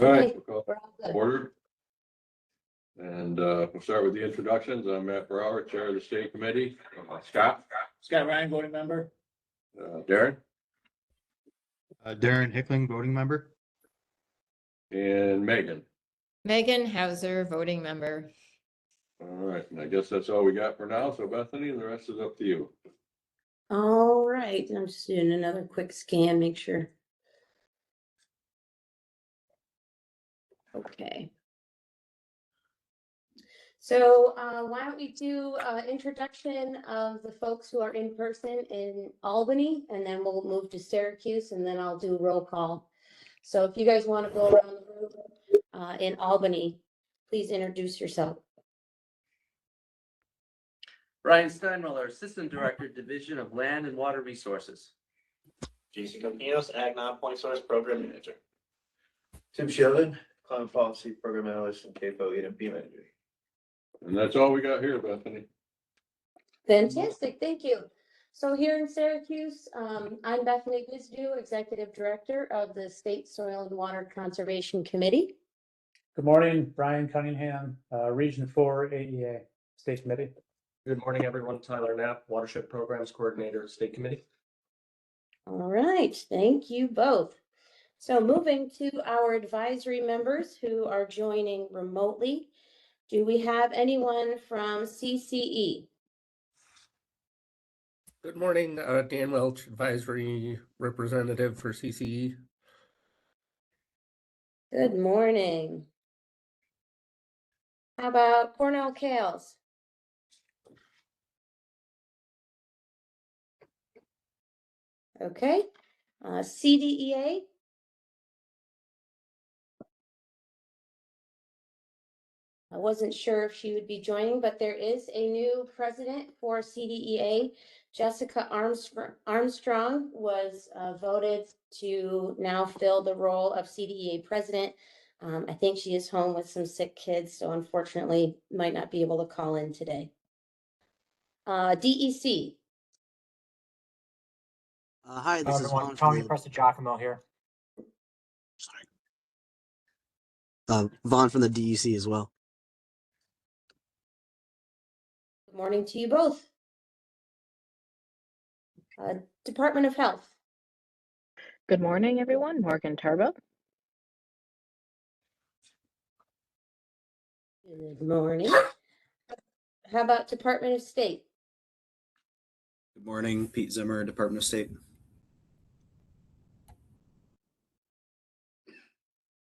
All right, Okay, we'll we're all call good. order. And we'll start with the introductions. I'm Matt Brower, Chair of the State Committee. Scott, Scott Ryan, voting member. Darren, Darren Hickling, voting member. and Megan. Megan Hauser, voting member. All right, and I guess that's all we got for now. So Bethany, the rest is up to you. All right, I'm just doing another quick scan, make sure. Okay. So why don't we do introduction of the folks who are in person in Albany, and then we'll move to Syracuse, and then I'll do roll call. So if you guys want to go around the room in Albany, please introduce yourself. Ryan Steinmiller, Assistant Director, Division of Land and Water Resources. Jason Campinos, Ag Non-Point Source Program Manager. Tim Shevin, Climate Policy Program Analyst and CAFO E&P Manager. And that's all we got here, Bethany. Fantastic, thank you. So here in Syracuse, I'm Bethany Bisdu, Executive Director of the State Soil and Water Conservation Committee. Good morning, Brian Cunningham, Region 4 AEA State Committee. Good morning, everyone. Tyler Knapp, Watershed Programs Coordinator, State Committee. All right, thank you both. So moving to our advisory members who are joining remotely. Do we have anyone from CCE? Good morning, Dan Welch, Advisory Representative for CCE. Good morning. How about Cornell Kales? Okay, CDEA? I wasn't sure if she would be joining, but there is a new president for CDEA. Jessica Armstrong was voted to now fill the role of CDEA president. I think she is home with some sick kids, so unfortunately might not be able to call in today. DEC. Hi, this is Everyone, Vaughn Tony from Prestigiacomo here. Vaughn from the DEC as well. Good morning to you both. Department of Health. Good morning, everyone. Morgan Tarbo. Good morning. How about Department of State? Good morning, Pete Zimmer, Department of State.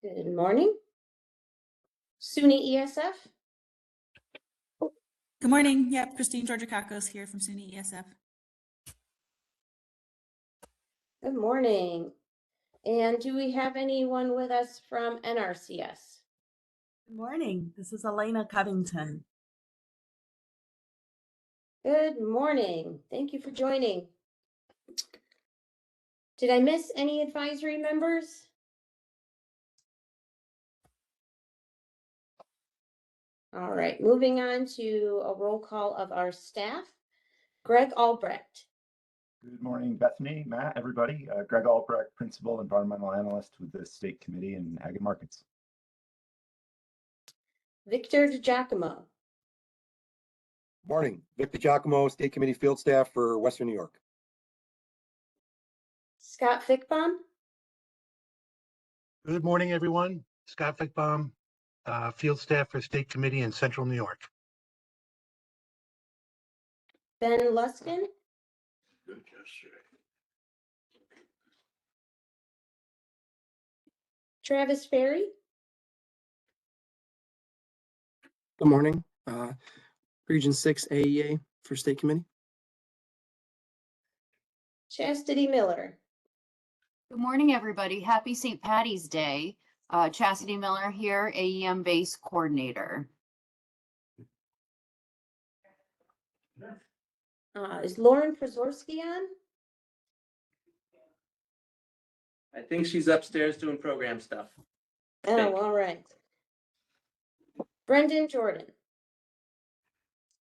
Good morning. SUNY ESF. Good morning. Yep, Christine Georgakakos here from SUNY ESF. Good morning. And do we have anyone with us from NRCS? Good morning. This is Elena Covington. Good morning. Thank you for joining. Did I miss any advisory members? All right, moving on to a roll call of our staff. Greg Albrecht. Good morning, Bethany, Matt, everybody. Greg Albrecht, Principal Environmental Analyst with the State Committee in Ag and Markets. Victor DiGiacomo. Morning, Victor Giacomo, State Committee Field Staff for Western New York. Scott Fickbaum. Good morning, everyone. Scott Fickbaum, Field Staff for State Committee in Central New York. Ben Luskin. Good gesture. Travis Ferry. Good morning, Region 6 AEA for State Committee. Chastity Miller. Good morning, everybody. Happy St. Patty's Day. Chastity Miller here, AEM Base Coordinator. Is Lauren Prozorski on? I think she's upstairs doing program stuff. Oh, all right. Brendan Jordan.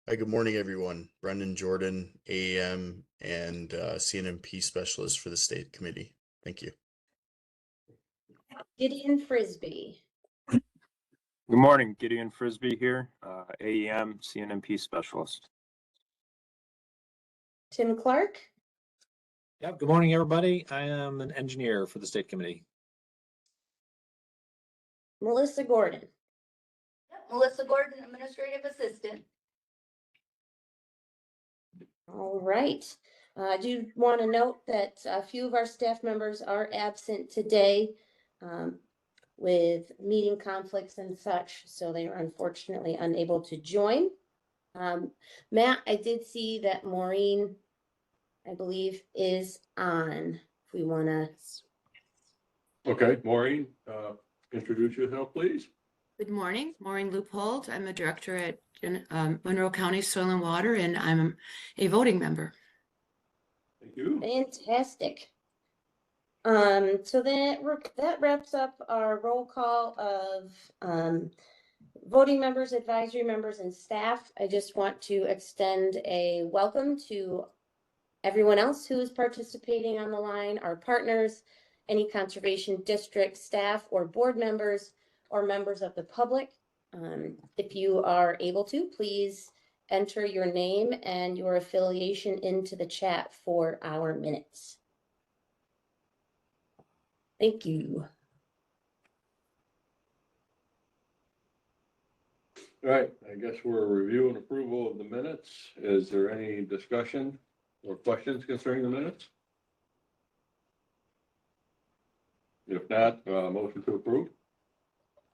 Hi, good morning, everyone. Brendan Jordan, AEM and CNMP Specialist for the State Committee. Thank you. Gideon Frisbee. Good morning, Gideon Frisbee here, AEM CNMP specialist. Tim Clark. Yep. Good morning, everybody. I am an engineer for the state committee. Melissa Gordon. Melissa Gordon, Administrative Assistant. All right. I do want to note that a few of our staff members are absent today with meeting conflicts and such, so they are unfortunately unable to join. Matt, I did see that Maureen, I believe, is on. If we want to. Okay, Maureen, introduce yourself, please. Good morning, Maureen Loopold. I'm a director at Monroe County Soil and Water, and I'm a voting member. Thank you. Fantastic. So that wraps up our roll call of voting members, advisory members, and staff. I just want to extend a welcome to everyone else who is participating on the line, our partners, any conservation district staff or board members, or members of the public. If you are able to, please enter your name and your affiliation into the chat for our minutes. Thank you. All right, I guess we're reviewing approval of the minutes. Is there any discussion or questions concerning the minutes? If not, motion to approve.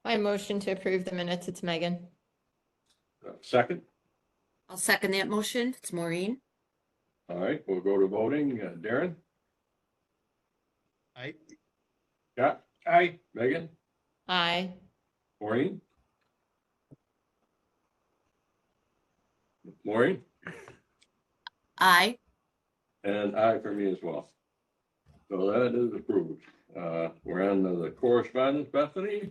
I motion to approve the minutes. It's Megan. Second. I'll second that motion. It's Maureen. All right, we'll go to voting. Darren? Aye. Scott? Aye. Megan? Aye. Maureen? Maureen? Aye. And aye for me as well. So that is approved. We're on to the correspondence, Bethany.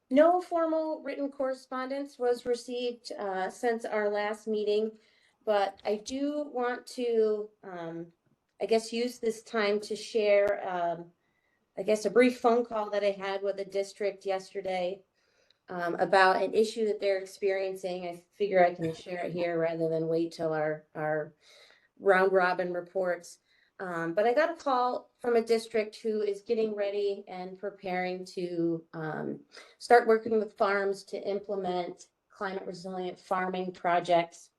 No formal written correspondence was received since our last meeting, but I do want to, I guess, use this time to share, I guess, a brief phone call that I had with a district yesterday about an issue that they're experiencing. I figure I can share it here rather than wait till our round robin reports. But I got a call from a district who is getting ready and preparing to start working with farms to implement climate resilient farming projects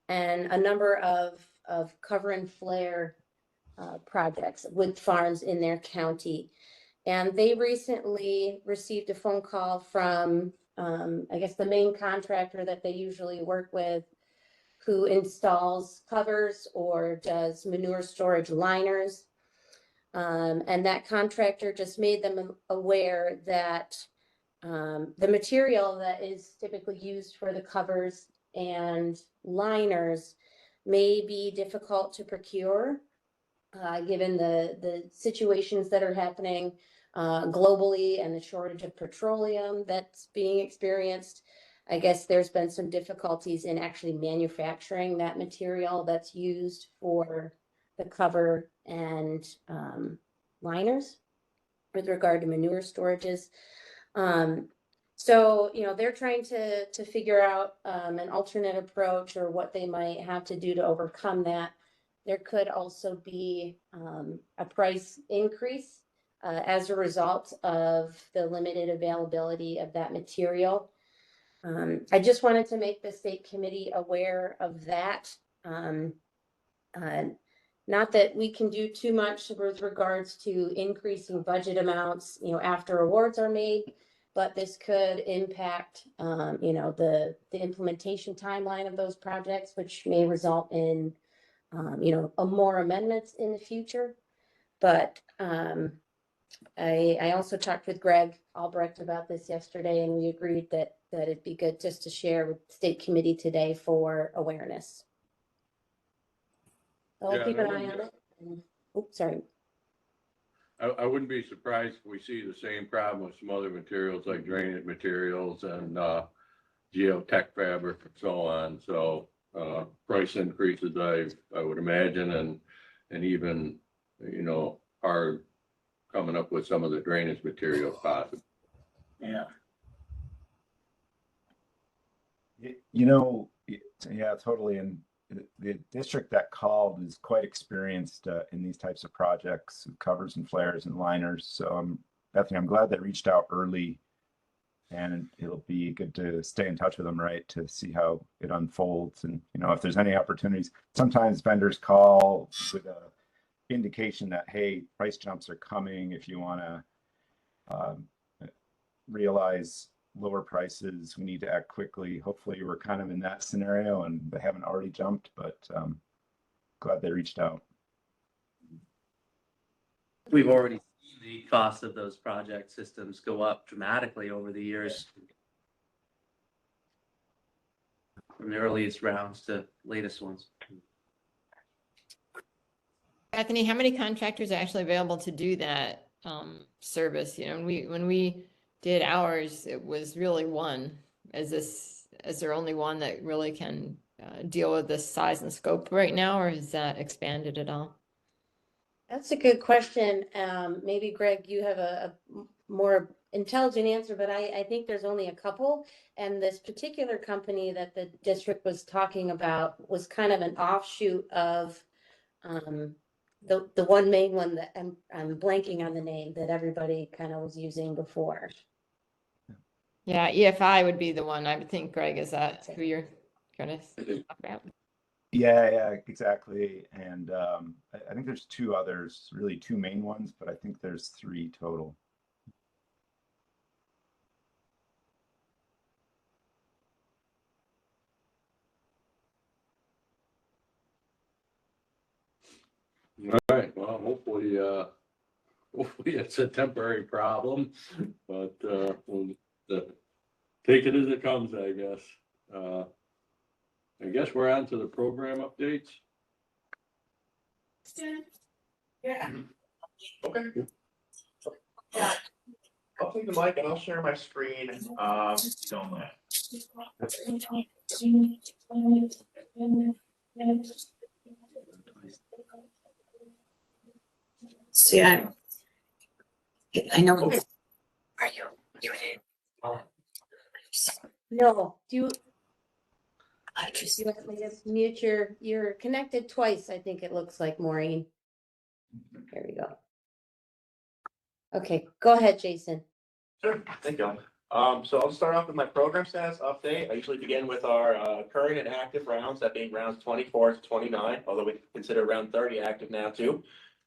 and a number of cover and flare projects with farms in their county. And they recently received a phone call from, I guess, the main contractor that they usually work with, who installs covers or does manure storage liners. And that contractor just made them aware that the material that is typically used for the covers and liners may be difficult to procure, given the situations that are happening globally and the shortage of petroleum that's being experienced. I guess there's been some difficulties in actually manufacturing that material that's used for the cover and liners with regard to manure storages. So, you know, they're trying to figure out an alternate approach or what they might have to do to overcome that. There could also be a price increase as a result of the limited availability of that material. I just wanted to make the state committee aware of that. Not that we can do too much with regards to increasing budget amounts, you know, after awards are made, but this could impact, you know, the implementation timeline of those projects, which may result in, you know, more amendments in the future. But I also talked with Greg Albrecht about this yesterday, and we agreed that it'd be good just to share with the state committee today for awareness. So I'll keep an eye on it. Oops, sorry. I wouldn't be surprised if we see the same problem with some other materials like drainage materials and geotech fabric and so on. So price increases, I would imagine, and even, you know, our coming up with some of the drainage materials possible. Yeah. You know, yeah, totally. And the district that called is quite experienced in these types of projects, covers and flares and liners. So Bethany, I'm glad they reached out early, and it'll be good to stay in touch with them, right, to see how it unfolds. And, you know, if there's any opportunities, sometimes vendors call with a indication that, hey, price jumps are coming. If you want to realize lower prices, we need to act quickly. Hopefully we're kind of in that scenario and they haven't already jumped, but glad they reached out. We've already seen the cost of those project systems go up dramatically over the years. From the earliest rounds to latest ones. Bethany, how many contractors are actually available to do that service? You know, when we did ours, it was really one. Is there only one that really can deal with this size and scope right now, or is that expanded at all? That's a good question. Maybe Greg, you have a more intelligent answer, but I think there's only a couple. And this particular company that the district was talking about was kind of an offshoot of the one main one that I'm blanking on the name that everybody kind of was using before. Yeah, EFI would be the one. I would think, Greg, is that who you're going to talk about? Yeah, exactly. And I think there's two others, really two main ones, but I think there's three total. All right, well, hopefully it's a temporary problem, but we'll take it as it comes, I guess. I guess we're on to the program updates. Yeah. Okay. I'll take the mic and I'll share my screen. Don't mind. See, I know. Are you No, I just mute you're connected twice, I think it looks like, Maureen. There we go. Okay, go ahead, Jason. Sure, thank you. So I'll start off with my program status update. I usually begin with our current and active rounds, that being rounds 24 to 29, although we consider round 30 active now too.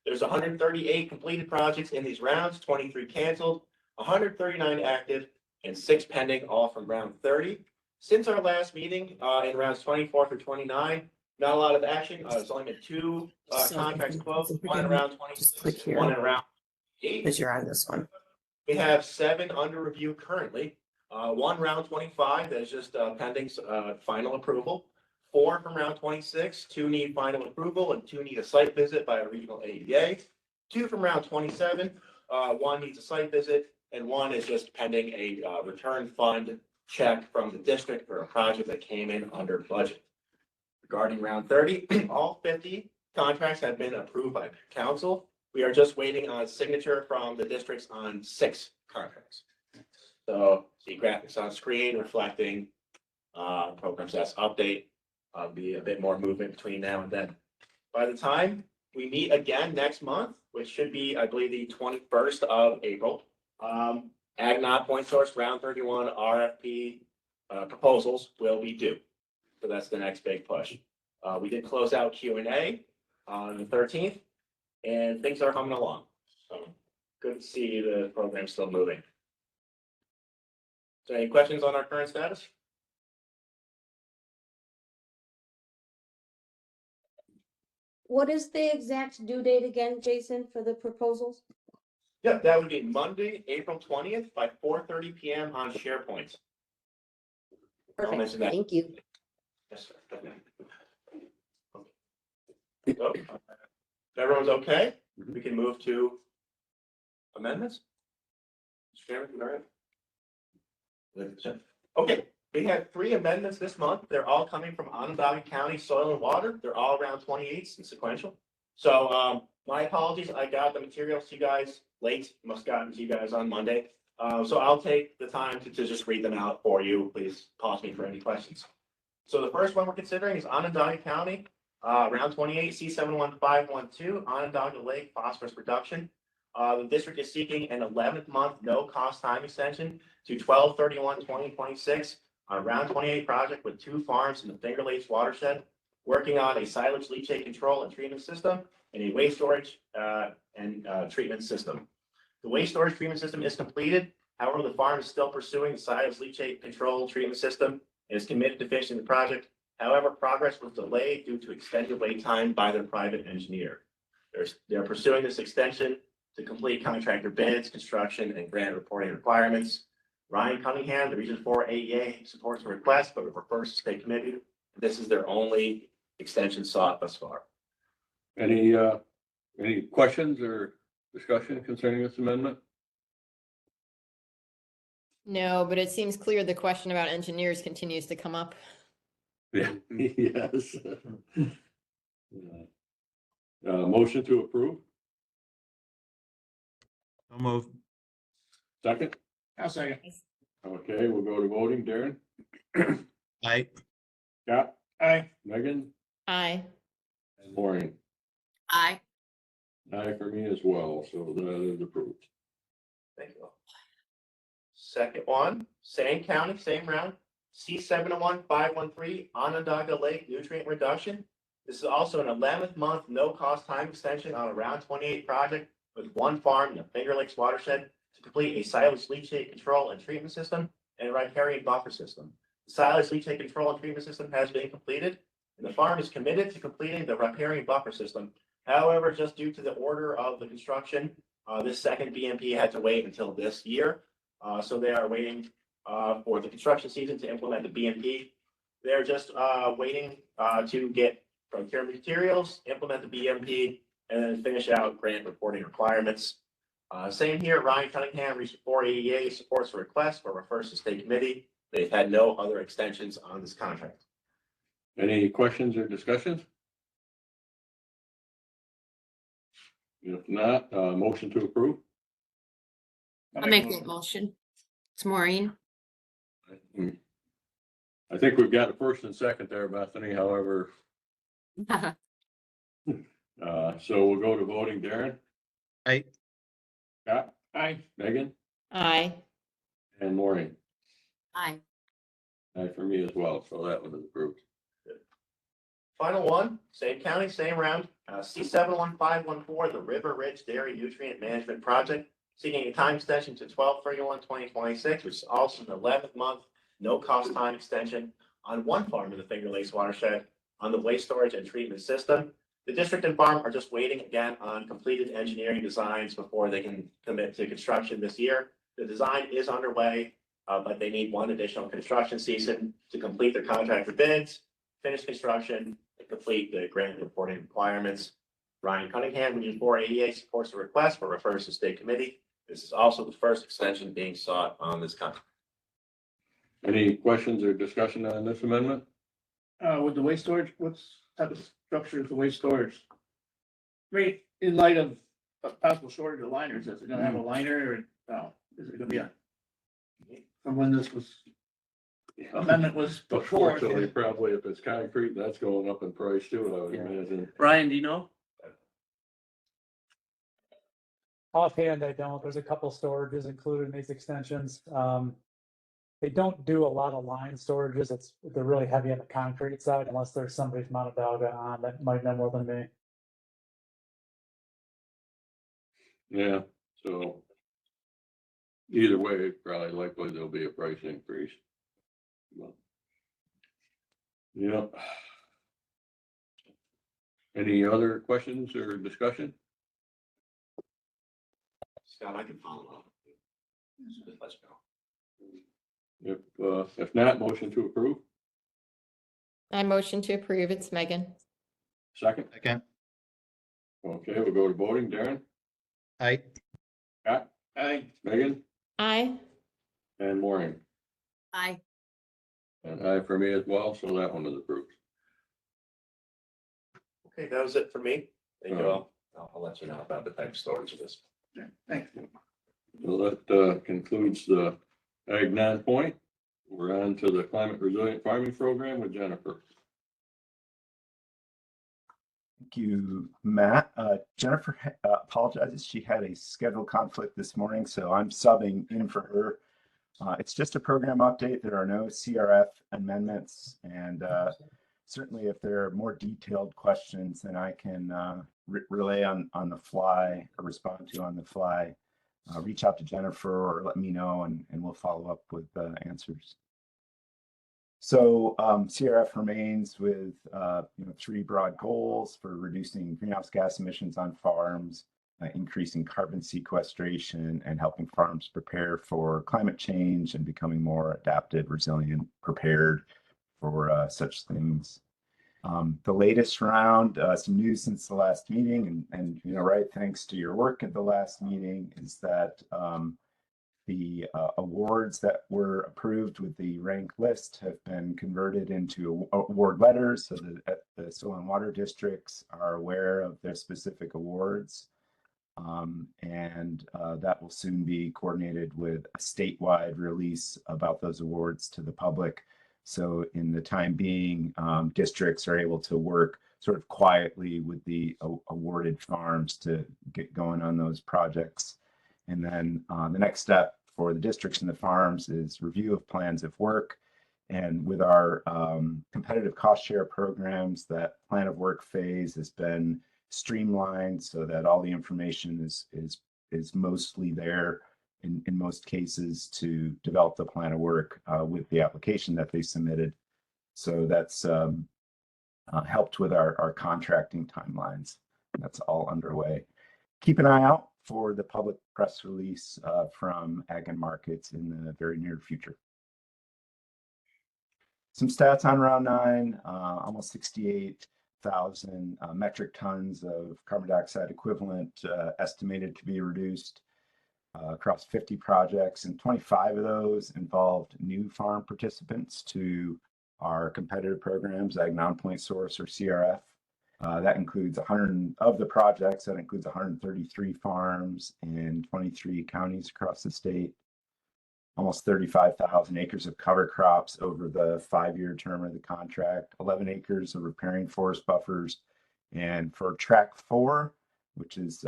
There's 138 completed projects in these rounds, 23 canceled, 139 active, and 6 pending, all from round 30. Since our last meeting in rounds 24 through 29, not a lot of action. There's only been 2 contracts closed, one in round 26, one in round 8. Because you're on this one. We have 7 under review currently. 1 round 25 that is just pending final approval. 4 from round 26, 2 need final approval and 2 need a site visit by a regional AEA. 2 from round 27, 1 needs a site visit, and 1 is just pending a return fund check from the district for a project that came in under budget. Regarding round 30, all 50 contracts have been approved by council. We are just waiting on signature from the districts on 6 contracts. So see graphics on screen reflecting program status update. Be a bit more movement between now and then. By the time we meet again next month, which should be, I believe, the 21st of April, AgNot Point Source Round 31 RFP proposals will be due. So that's the next big push. We did close out Q&A on the 13th, and things are humming along. So good to see the program still moving. So any questions on our current status? What is the exact due date again, Jason, for the proposals? Yeah, that would be Monday, April 20th by 4:30 p.m. on SharePoint. Perfect, thank you. Yes, sir. So, if everyone's okay, we can move to amendments. Chairman, all right. Okay, we have 3 amendments this month. They're all coming from Onondaga County Soil and Water. They're all around 28s and sequential. So My apologies, I got the materials to you guys late, must have gotten to you guys on Monday. So I'll take the time to just read them out for you. Please pause me for any questions. So the first one we're considering is Onondaga County, round 28, C71512, Onondaga Lake phosphorus reduction. The district is seeking an 11th month no-cost time extension to 12/31/2026 on a round 28 project with 2 farms in the Finger Lakes watershed, working on a silage leachate control and treatment system and a waste storage and treatment system. The waste storage treatment system is completed. However, the farm is still pursuing the silage leachate control treatment system and is committed to finishing the project. However, progress was delayed due to extended wait time by their private engineer. They're pursuing this extension to complete contractor bids, construction, and grant reporting requirements. Ryan Cunningham, the Region 4 AEA, supports the request, but refers to state committee. This is their only extension sought thus far. Any questions or discussion concerning this amendment? No, but it seems clear the question about engineers continues to come up. Yeah, yes. Motion to approve, I'll move. second? I'll second. Okay, we'll go to voting. Darren? Aye. Scott? Aye. Megan? Aye. And Maureen? Aye. Aye for me as well, so that is approved. Thank you. Second one, same county, same round, C71513, Onondaga Lake nutrient reduction. This is also an 11th month no-cost time extension on a round 28 project with 1 farm in the Finger Lakes watershed to complete a silage leachate control and treatment system and a riparian buffer system. The silage leachate control and treatment system has been completed, and the farm is committed to completing the riparian buffer system. However, just due to the order of the construction, this second BMP had to wait until this year. So they are waiting for the construction season to implement the BMP. They're just waiting to get procurement materials, implement the BMP, and then finish out grant reporting requirements. Same here, Ryan Cunningham, Region 4 AEA, supports the request but refers to state committee. They've had no other extensions on this contract. Any questions or discussions? If not, motion to approve? I'll make that motion. It's Maureen. I think we've got a first and second there, Bethany, however. So we'll go to voting. Darren? Aye. Scott? Aye. Megan? Aye. And Maureen? Aye. Aye for me as well, so that one is approved. Final one, same county, same round, C71514, the River Ridge Dairy Nutrient Management Project, seeking a time extension to 12/31/2026, which is also an 11th month, no cost time extension on 1 farm in the Finger Lakes watershed on the waste storage and treatment system. The district and farm are just waiting again on completed engineering designs before they can commit to construction this year. The design is underway, but they need 1 additional construction season to complete their contractor bids, finish construction, and complete the grant reporting requirements. Ryan Cunningham, Region 4 AEA, supports the request but refers to state committee. This is also the first extension being sought on this contract. Any questions or discussion on this amendment? With the waste storage, what's type of structure is the waste storage? I mean, in light of a possible shortage of liners, is it gonna have a liner or no? Is it gonna be a? From when this was, amendment was before. Unfortunately, probably if it's concrete, that's going up in price too, I would imagine. Ryan, do you know? Offhand, I don't. There's a couple storages included in these extensions. They don't do a lot of line storages. They're really heavy on the concrete side unless there's somebody from Onondaga on that might know more than me. Yeah, so either way, probably likely there'll be a price increase. But, yeah. Any other questions or discussion? Scott, I can follow up. Just let you know. If not, motion to approve. I motion to approve. It's Megan. Second. Second. Okay, we'll go to voting. Darren? Aye. Scott? Aye. Megan? Aye. And Maureen? Aye. And aye for me as well, so that one is approved. Okay, that was it for me. Thank you all. I'll let you know about the type of storage it is. Thanks. Well, that concludes the Ag 9 point. We're on to the Climate Resilient Farming Program with Jennifer. Thank you, Matt. Jennifer apologizes. She had a schedule conflict this morning, so I'm subbing in for her. It's just a program update. There are no CRF amendments, and certainly if there are more detailed questions, then I can relay on the fly or respond to on the fly. Reach out to Jennifer or let me know, and we'll follow up with answers. So CRF remains with 3 broad goals for reducing greenhouse gas emissions on farms, increasing carbon sequestration, and helping farms prepare for climate change and becoming more adapted, resilient, prepared for such things. The latest round, some news since the last meeting, and right, thanks to your work at the last meeting, is that the awards that were approved with the rank list have been converted into award letters, so that the soil and water districts are aware of their specific awards. And that will soon be coordinated with a statewide release about those awards to the public. So in the time being, districts are able to work sort of quietly with the awarded farms to get going on those projects. And then the next step for the districts and the farms is review of plans of work. And with our competitive cost share programs, that plan of work phase has been streamlined so that all the information is mostly there in most cases to develop the plan of work with the application that they submitted. So that's helped with our contracting timelines. That's all underway. Keep an eye out for the public press release from Ag and Markets in the very near future. Some stats on round 9, almost 68,000 metric tons of carbon dioxide equivalent estimated to be reduced across 50 projects, and 25 of those involved new farm participants to our competitive programs, Ag Non-Point Source or CRF. That includes 100 of the projects. That includes 133 farms in 23 counties across the state. Almost 35,000 acres of cover crops over the 5-year term of the contract. 11 acres of riparian forest buffers, and for track 4, which is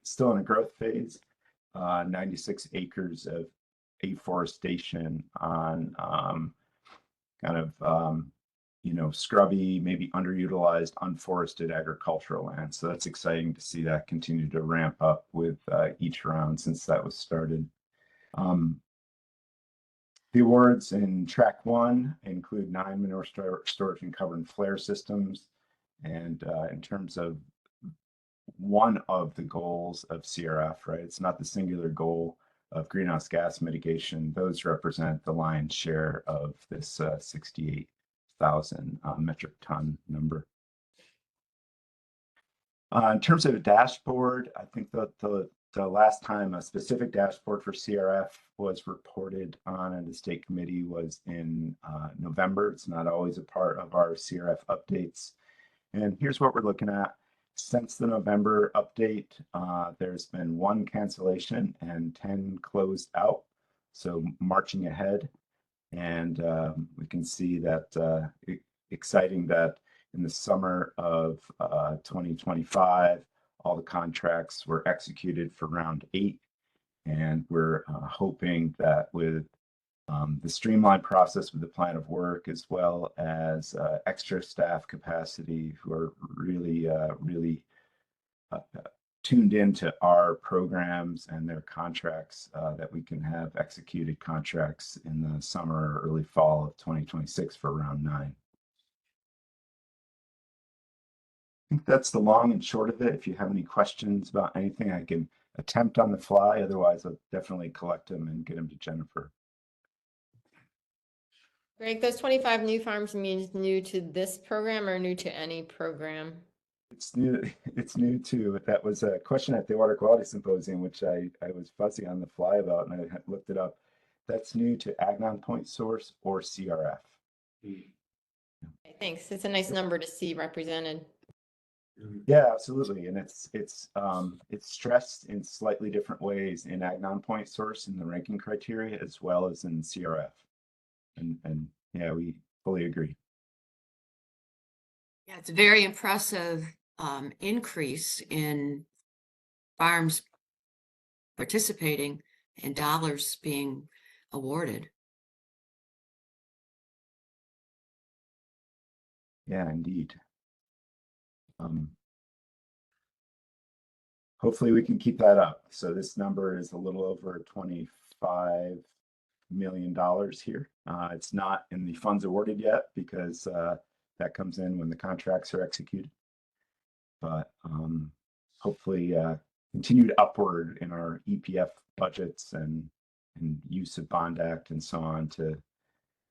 still in a growth phase, 96 acres of afforestation on scrubby, maybe underutilized, unforested agricultural land. So that's exciting to see that continue to ramp up with each round since that was started. The awards in track 1 include 9 manure storage and cover and flare systems. And in terms of one of the goals of CRF, right, it's not the singular goal of greenhouse gas mitigation. Those represent the lion's share of this 68,000 metric ton number. In terms of a dashboard, I think that the last time a specific dashboard for CRF was reported on at the state committee was in November. It's not always a part of our CRF updates. And here's what we're looking at. Since the November update, there's been 1 cancellation and 10 closed out. So marching ahead. And we can see that exciting that in the summer of 2025, all the contracts were executed for round 8. And we're hoping that with the streamlined process with the plan of work, as well as extra staff capacity who are really tuned into our programs and their contracts, that we can have executed contracts in the summer or early fall of 2026 for round 9. I think that's the long and short of it. If you have any questions about anything, I can attempt on the fly. Otherwise, I'll definitely collect them and get them to Jennifer. Greg, those 25 new farms means new to this program or new to any program? It's new. It's new too. That was a question at the Water Quality Symposium, which I was fuzzy on the fly about, and I looked it up. That's new to Ag Non-Point Source or CRF. Okay, thanks. It's a nice number to see represented. Yeah, absolutely. And it's stressed in slightly different ways in ag non-point source in the ranking criteria as well as in CRF. And yeah, we fully agree. Yeah, it's a very impressive increase in farms participating and dollars being awarded. Yeah, indeed. Hopefully we can keep that up. So this number is a little over $25 million here. It's not in the funds awarded yet because that comes in when the contracts are executed. But hopefully continued upward in our EPF budgets and use of Bond Act and so on to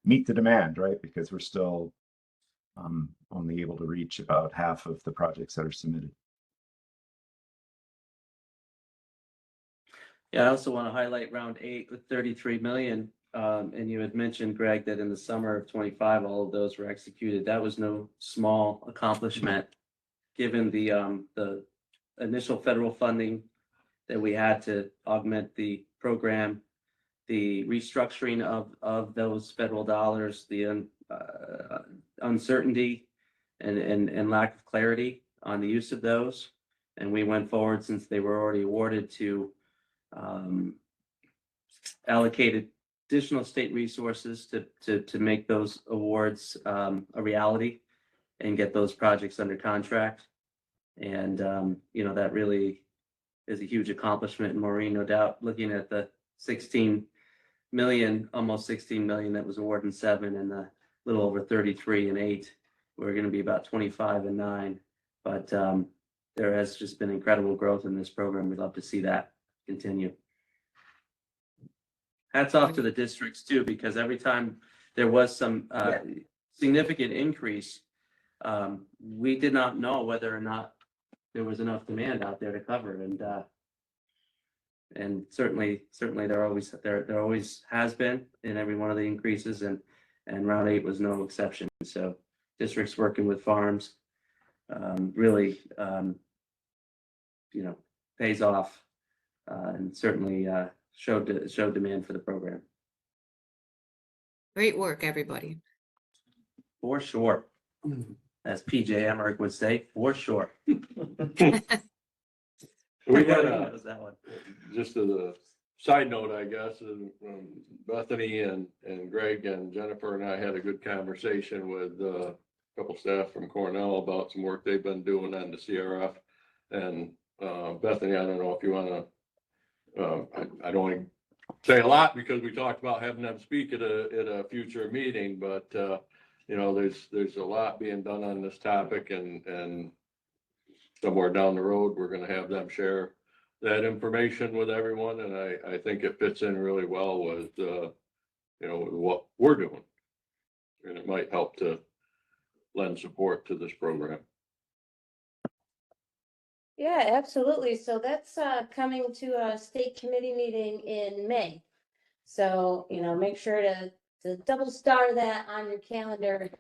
meet the demand, right? Because we're still only able to reach about half of the projects that are submitted. Yeah, I also want to highlight round 8 with 33 million. And you had mentioned, Greg, that in the summer of 25, all of those were executed. That was no small accomplishment, given the initial federal funding that we had to augment the program, the restructuring of those federal dollars, the uncertainty and lack of clarity on the use of those. And we went forward, since they were already awarded, to allocated additional state resources to make those awards a reality and get those projects under contract. And that really is a huge accomplishment. And Maureen, no doubt, looking at the 16 million, almost 16 million that was awarded in 7 and the little over 33 and 8, we're going to be about 25 and 9. But there has just been incredible growth in this program. We'd love to see that continue. Hats off to the districts too, because every time there was some significant increase, we did not know whether or not there was enough demand out there to cover. And certainly there always has been in every one of the increases, and round 8 was no exception. So districts working with farms really pays off, and certainly showed demand for the program. Great work, everybody. For sure. As PJ Emmerich would say, for sure. We had just as a side note, I guess, and Bethany and Greg and Jennifer and I had a good conversation with a couple staff from Cornell about some work they've been doing on the CRF. And Bethany, I don't know if you want to, I don't want to say a lot because we talked about having them speak at a future meeting, but there's a lot being done on this topic, and somewhere down the road, we're going to have them share that information with everyone. And I think it fits in really well with, what we're doing. And it might help to lend support to this program. Yeah, absolutely. So that's coming to a state committee meeting in May. So, make sure to double star that on your calendar.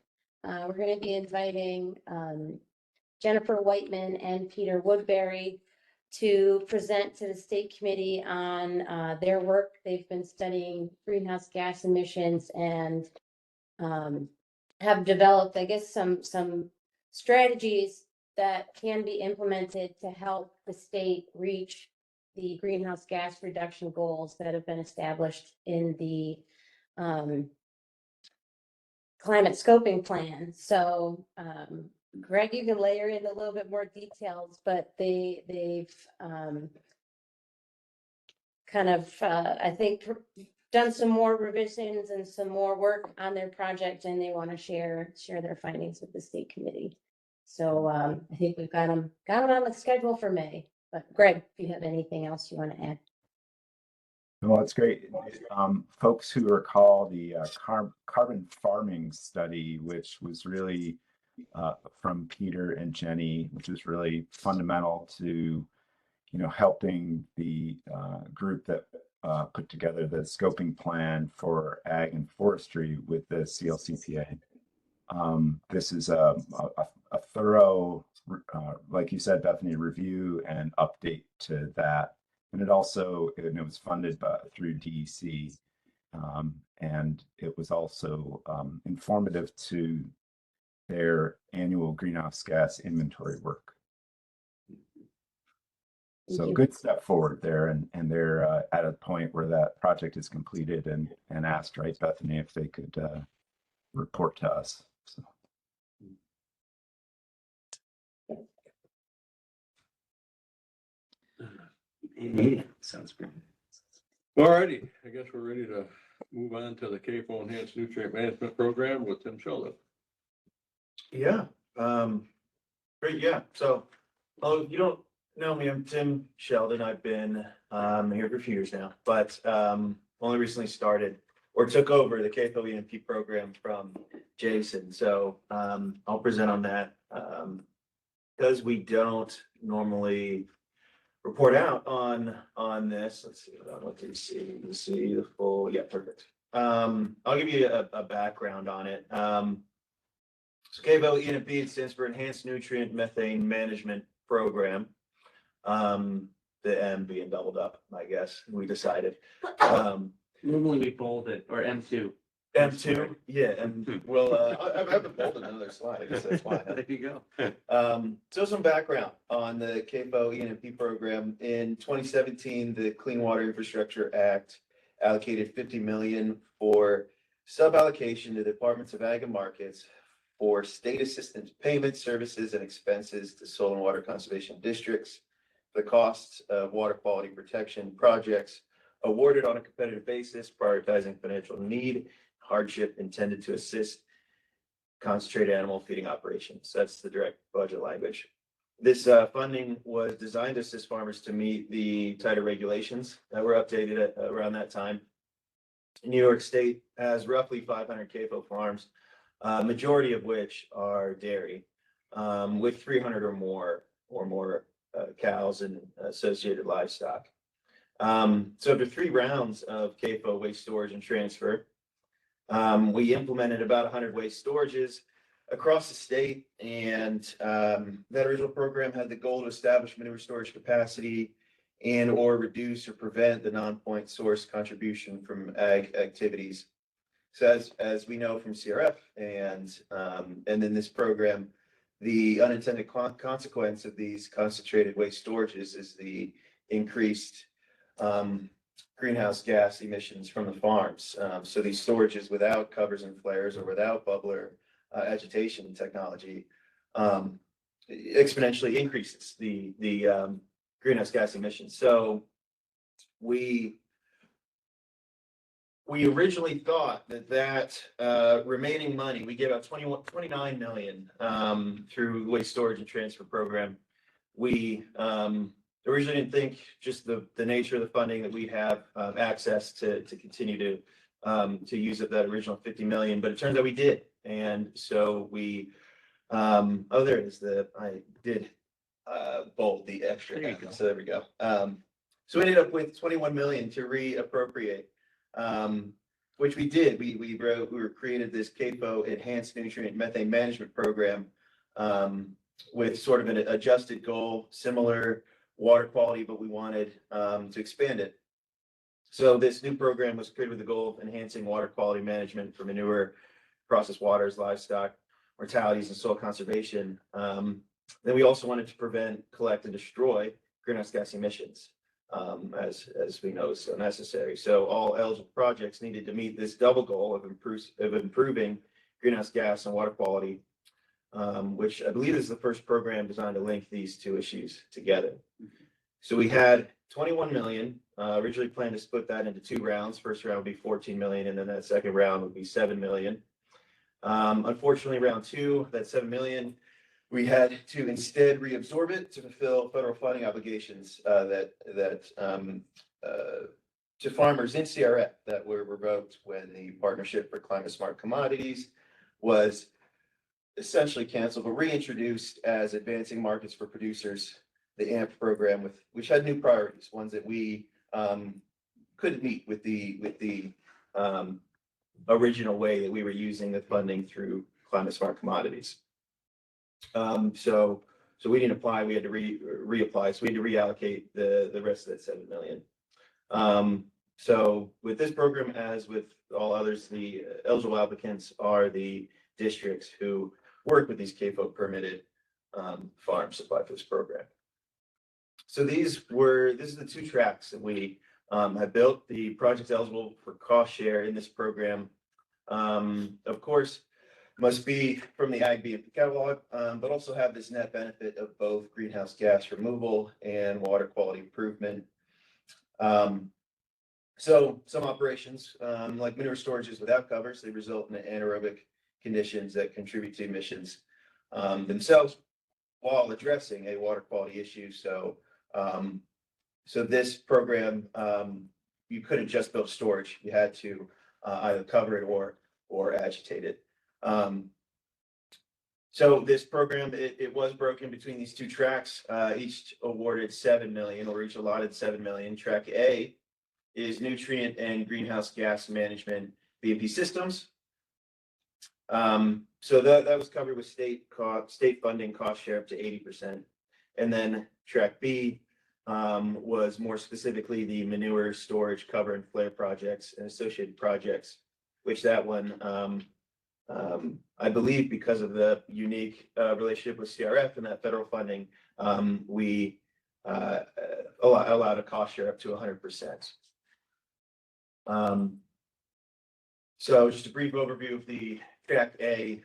We're going to be inviting Jennifer Whiteman and Peter Woodbury to present to the state committee on their work. They've been studying greenhouse gas emissions and have developed, I guess, some strategies that can be implemented to help the state reach the greenhouse gas reduction goals that have been established in the climate scoping plan. So Greg, you can layer in a little bit more details, but they've kind of, I think, done some more revisions and some more work on their project, and they want to share their findings with the state committee. So I think we've got them on the schedule for May. But Greg, if you have anything else you want to add. Well, that's great. Folks who recall the carbon farming study, which was really from Peter and Jenny, which was really fundamental to, helping the group that put together the scoping plan for ag and forestry with the CLCPA. This is a thorough, like you said, Bethany, review and update to that. And it also, and it was funded through DEC. And it was also informative to their annual greenhouse gas inventory work. So good step forward there, and they're at a point where that project is completed and asked, right, Bethany, if they could report to us. So. Sounds great. All righty, I guess we're ready to move on to the CAFO Enhanced Nutrient Management Program with Tim Sheldon. Yeah, great, yeah. So, if you don't know me, I'm Tim Sheldon. I've been here for a few years now, but only recently started or took over the CAFO EMP program from Jason. So I'll present on that because we don't normally report out on this. Let's see, what do you see? You see the full, yeah, perfect. I'll give you a background on it. So CAFO ENP, it stands for Enhanced Nutrient Methane Management Program. The M being doubled up, I guess, we decided. Normally we bold it, or M2. M2, yeah, and well, I haven't bolded another slide, I guess that's why. There you go. So some background on the CAFO ENP program. In 2017, the Clean Water Infrastructure Act allocated $50 million for sub-allocation to the Departments of Ag and Markets for state assistance payments, services, and expenses to soil and water conservation districts. The costs of water quality protection projects awarded on a competitive basis, prioritizing financial need, hardship intended to assist concentrated animal feeding operations. That's the direct budget language. This funding was designed to assist farmers to meet the tighter regulations that were updated at around that time. New York State has roughly 500 CAFO farms, majority of which are dairy, with 300 or more cows and associated livestock. So after 3 rounds of CAFO waste storage and transfer, we implemented about 100 waste storages across the state, and that original program had the goal to establish manure storage capacity and or reduce or prevent the non-point source contribution from ag activities. So as we know from CRF and in this program, the unintended consequence of these concentrated waste storages is the increased greenhouse gas emissions from the farms. So these storages without covers and flares or without bubbler agitation technology exponentially increases the greenhouse gas emissions. So we originally thought that remaining money, we gave out 29 million through the waste storage and transfer program. We originally didn't think just the nature of the funding that we have access to continue to use up that original 50 million, but it turns out we did. And so we, oh, there it is. I did bold the extra. So there we go. So we ended up with 21 million to reappropriate. Which we did. We created this CAFO Enhanced Nutrient Methane Management Program with sort of an adjusted goal, similar water quality, but we wanted to expand it. So this new program was created with the goal of enhancing water quality management for manure, processed waters, livestock, mortalities, and soil conservation. Then we also wanted to prevent, collect, and destroy greenhouse gas emissions. As we know is so necessary. So all eligible projects needed to meet this double goal of improving greenhouse gas and water quality, which I believe is the first program designed to link these two issues together. So we had 21 million, originally planned to split that into 2 rounds. First round would be 14 million, and then that second round would be 7 million. Unfortunately, round 2, that 7 million, we had to instead reabsorb it to fulfill federal funding obligations to farmers in CRF that were revoked when the Partnership for Climate Smart Commodities was essentially canceled, but reintroduced as Advancing Markets for Producers, the AMP program, which had new priorities, ones that we couldn't meet with the original way that we were using the funding through climate smart commodities. So we didn't apply, we had to reapply, so we had to reallocate the rest of that 7 million. So with this program, as with all others, the eligible applicants are the districts who work with these CAFO permitted farms applied for this program. So this is the two tracks that we have built. The projects eligible for cost share in this program, of course, must be from the Ag BMP catalog, but also have this net benefit of both greenhouse gas removal and water quality improvement. So some operations, like manure storages without covers, they result in anaerobic conditions that contribute to emissions themselves while addressing a water quality issue. So this program, you couldn't just build storage. You had to either cover it or agitate it. So this program, it was broken between these two tracks, each awarded 7 million, or each allotted 7 million. Track A is nutrient and greenhouse gas management BMP systems. So that was covered with state funding cost share up to 80%. And then track B was more specifically the manure storage, cover and flare projects and associated projects, which that one, I believe because of the unique relationship with CRF and that federal funding, we allowed a cost share up to 100%. So just a brief overview of the track A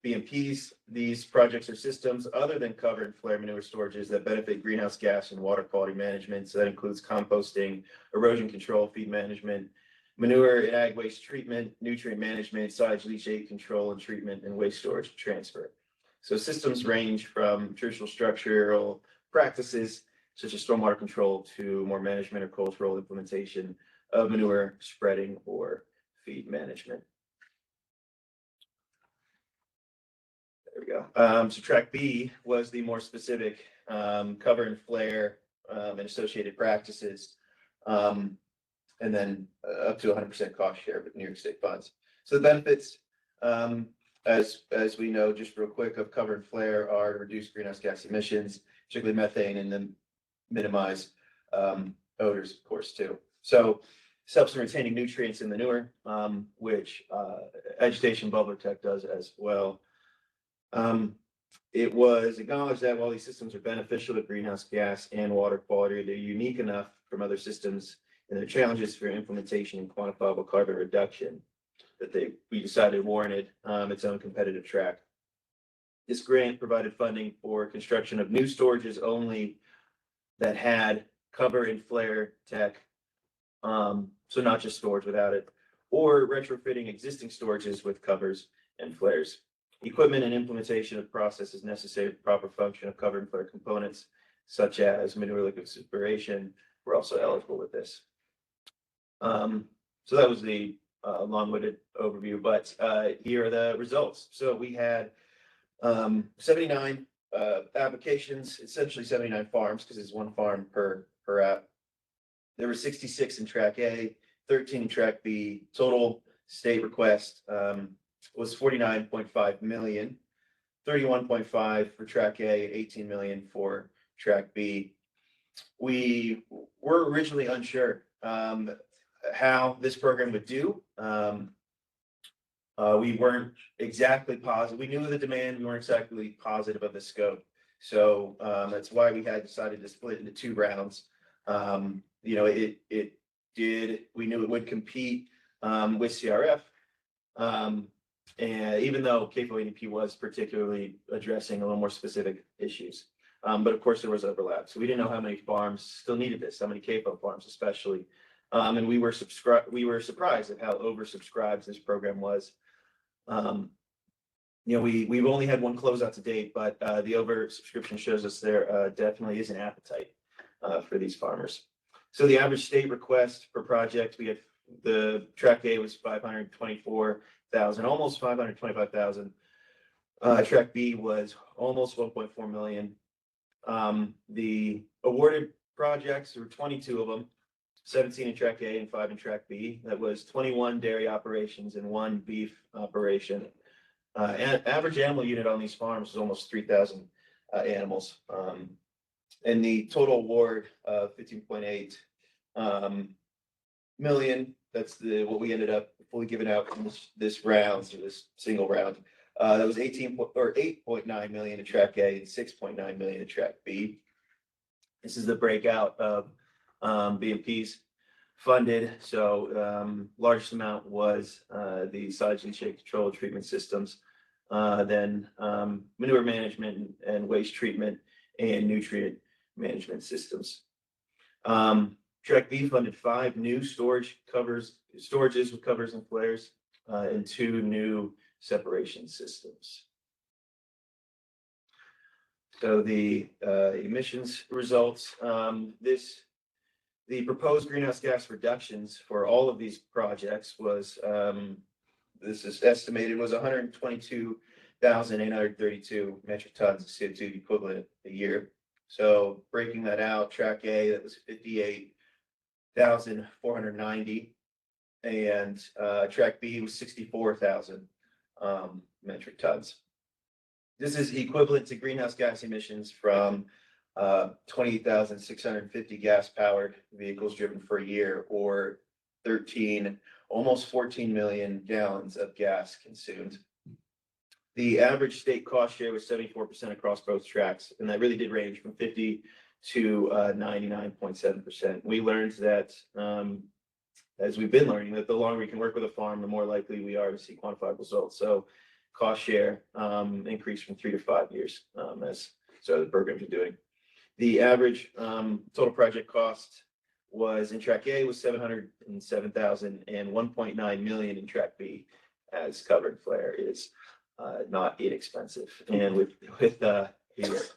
BMPs. These projects are systems other than cover and flare manure storages that benefit greenhouse gas and water quality management. So that includes composting, erosion control, feed management, manure and ag waste treatment, nutrient management, silage leachate control and treatment, and waste storage transfer. So systems range from traditional structural practices such as stormwater control to more management or cultural implementation of manure spreading or feed management. There we go. So track B was the more specific cover and flare and associated practices, and then up to 100% cost share with New York State funds. So the benefits, as we know, just real quick, of cover and flare are to reduce greenhouse gas emissions, particularly methane, and then minimize odors, of course, too. So helps in retaining nutrients in manure, which agitation bubbler tech does as well. It was acknowledged that while these systems are beneficial to greenhouse gas and water quality, they're unique enough from other systems and their challenges for implementation and quantifiable carbon reduction that we decided warranted its own competitive track. This grant provided funding for construction of new storages only that had cover and flare tech, so not just storage without it, or retrofitting existing storages with covers and flares. Equipment and implementation of processes necessary for proper function of cover and flare components, such as manure liquid separation, were also eligible with this. So that was the long-winded overview, but here are the results. So we had 79 applications, essentially 79 farms, because it's one farm per app. There were 66 in track A, 13 in track B. Total state request was 49.5 million, 31.5 for track A, 18 million for track B. We were originally unsure how this program would do. We weren't exactly positive. We knew the demand, we weren't exactly positive of the scope. So that's why we had decided to split into 2 rounds. You know, we knew it would compete with CRF. And even though CAFO ADP was particularly addressing a little more specific issues. But of course there was overlap. So we didn't know how many farms still needed this, how many CAFO farms especially. And we were surprised at how oversubscribed this program was. You know, we've only had 1 closeout to date, but the oversubscription shows us there definitely is an appetite for these farmers. So the average state request per project, we had the track A was 524,000, almost 525,000. Track B was almost 1.4 million. The awarded projects, there were 22 of them, 17 in track A and 5 in track B. That was 21 dairy operations and 1 beef operation. Average animal unit on these farms is almost 3,000 animals. And the total award of 15.8 million, that's what we ended up fully giving out from this round, so this single round. That was 8.9 million in track A and 6.9 million in track B. This is the breakout of BMP's funded. So largest amount was the silage and shake control treatment systems, then manure management and waste treatment and nutrient management systems. Track B funded 5 new storages with covers and flares, and 2 new separation systems. So the emissions results, the proposed greenhouse gas reductions for all of these projects was, this is estimated, was 122,832 metric tons of CO2 equivalent a year. So breaking that out, track A, that was 58,490, and track B was 64,000 metric tons. This is equivalent to greenhouse gas emissions from 28,650 gas-powered vehicles driven for a year, or almost 14 million gallons of gas consumed. The average state cost share was 74% across both tracks, and that really did range from 50 to 99.7%. We learned that, as we've been learning, that the longer we can work with a farm, the more likely we are to see quantifiable results. So cost share increased from 3 to 5 years, as the programs are doing. The average total project cost was in track A was 707,000 and 1.9 million in track B, as covered flare is not inexpensive. And with these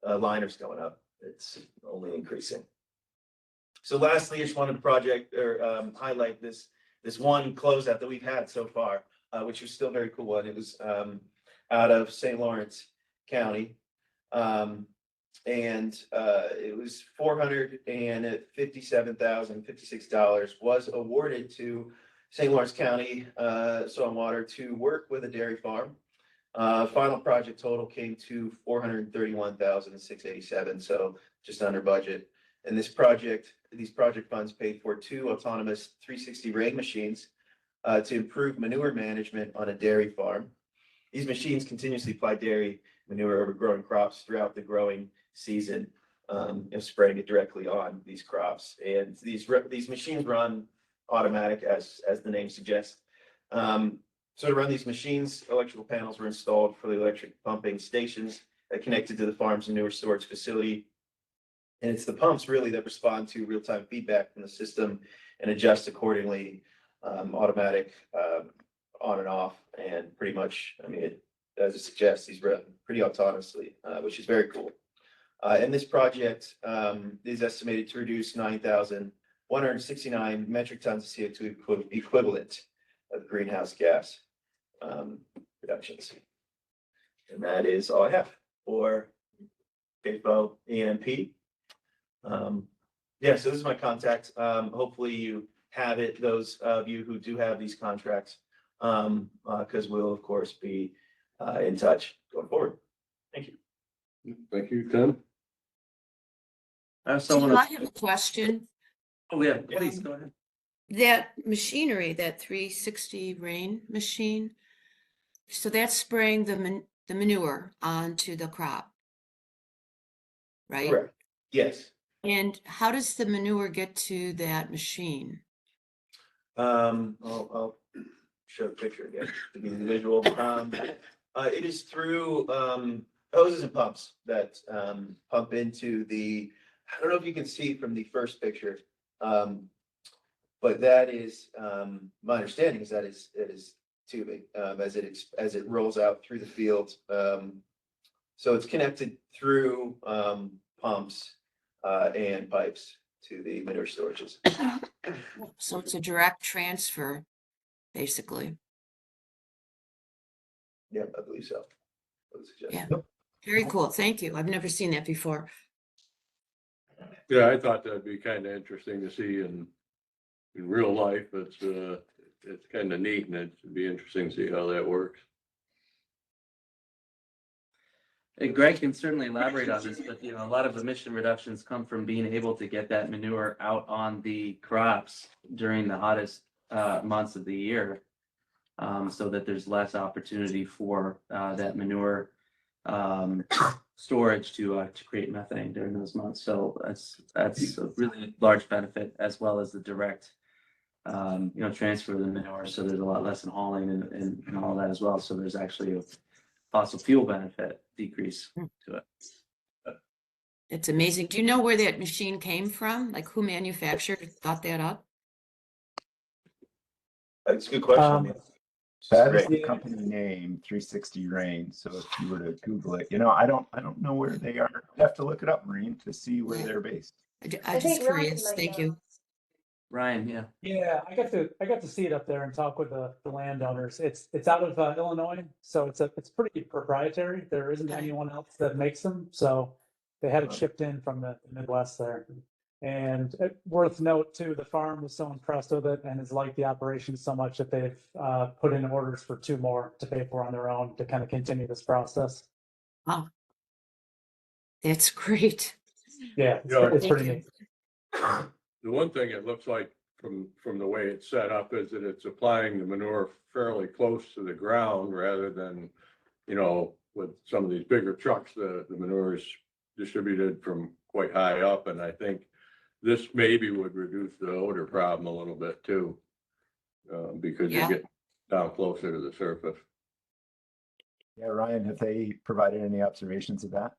liners going up, it's only increasing. So lastly, I just wanted to highlight this one closeout that we've had so far, which was still very cool. And it was out of St. Lawrence County. And it was $457,056 was awarded to St. Lawrence County Soil and Water to work with a dairy farm. Final project total came to $431,687, so just under budget. And these project funds paid for 2 autonomous 360 rain machines to improve manure management on a dairy farm. These machines continuously apply dairy manure over growing crops throughout the growing season, and spraying it directly on these crops. And these machines run automatic, as the name suggests. So to run these machines, electrical panels were installed for the electric pumping stations that connected to the farm's manure storage facility. And it's the pumps really that respond to real-time feedback from the system and adjust accordingly, automatic, on and off, and pretty much, I mean, as it suggests, these run pretty autonomously, which is very cool. And this project is estimated to reduce 9,169 metric tons of CO2 equivalent of greenhouse gas reductions. And that is all I have for FAFO EMP. Yeah, so this is my contact. Hopefully you have it, those of you who do have these contracts, because we'll of course be in touch going forward. Thank you. Thank you, Tim. I have a question. Oh, yeah, please go ahead. That machinery, that 360 rain machine, so that's spraying the manure onto the crop, right? Correct. Yes. And how does the manure get to that machine? I'll show a picture again to be the visual. It is through hoses and pumps that pump into the, I don't know if you can see from the first picture, but that is, my understanding is that it is tubing as it rolls out through the field. So it's connected through pumps and pipes to the manure storages. So it's a direct transfer, basically. Yeah, I believe so. Yeah, very cool. Thank you. I've never seen that before. Yeah, I thought that'd be kind of interesting to see in real life. It's it's kind of neat, and it'd be interesting to see how that works. And Greg can certainly elaborate on this, but a lot of emission reductions come from being able to get that manure out on the crops during the hottest months of the year. So that there's less opportunity for that manure storage to create methane during those months. So that's a really large benefit, as well as the direct transfer of the manure. So there's a lot less in hauling and all that as well. So there's actually a fossil fuel benefit decrease to it. It's amazing. Do you know where that machine came from? Like who thought that up? That's a good question. That is the company name, 360 Rain. So if you were to Google it, I don't know where they are. You have to look it up, Marine, to see where they're based. I'm just curious. Thank you. Ryan, yeah. Yeah, I got to see it up there and talk with the landowners. It's out of Illinois, so it's pretty proprietary. There isn't anyone else that makes them, so they had it shipped in from the Midwest there. And worth note too, the farm was so impressed with it and has liked the operation so much that they've put in orders for 2 more to pay for on their own to kind of continue this process. Wow. That's great. Yeah, it's pretty neat. The one thing it looks like from the way it's set up is that it's applying the manure fairly close to the ground rather than, with some of these bigger trucks, the manure is distributed from quite high up. And I think this maybe would reduce the odor problem a little bit too, because you get down closer to the surface. Yeah, Ryan, have they provided any observations of that?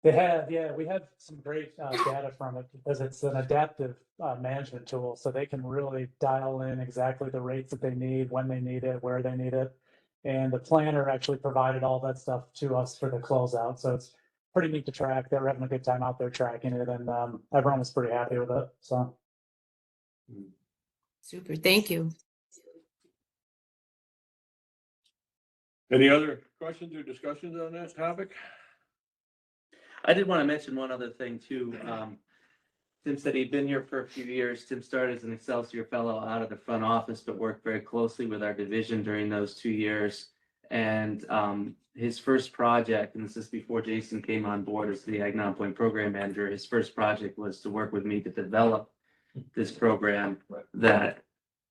They have, yeah, we have some great data from it because it's an adaptive management tool. So they can really dial in exactly the rates that they need, when they need it, where they need it. And the planner actually provided all that stuff to us for the closeout. So it's pretty neat to track. They were having a good time out there tracking it, and everyone was pretty happy with it. So Super. Thank you. Any other questions or discussions on that topic? I did want to mention one other thing too. Tim said he'd been here for a few years. Tim started as an Excelsior fellow out of the front office, but worked very closely with our division during those 2 years. And his first project, and this is before Jason came on board as the Ag Non-Point Program Manager, his first project was to work with me to develop this program that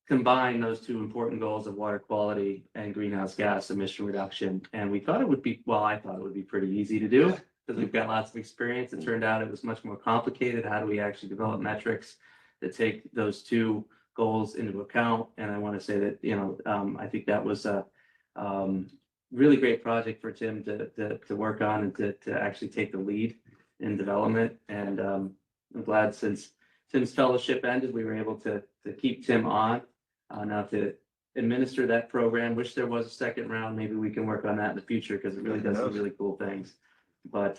combined those 2 important goals of water quality and greenhouse gas emission reduction. And we thought it would be, I thought it would be pretty easy to do, because we've got lots of experience. It turned out it was much more complicated. How do we actually develop metrics that take those 2 goals into account? And I want to say that, I think that was a really great project for Tim to work on and to actually take the lead in development. And I'm glad since Tim's fellowship ended, we were able to keep Tim on now to administer that program. Wish there was a second round. Maybe we can work on that in the future, because it really does some really cool things. But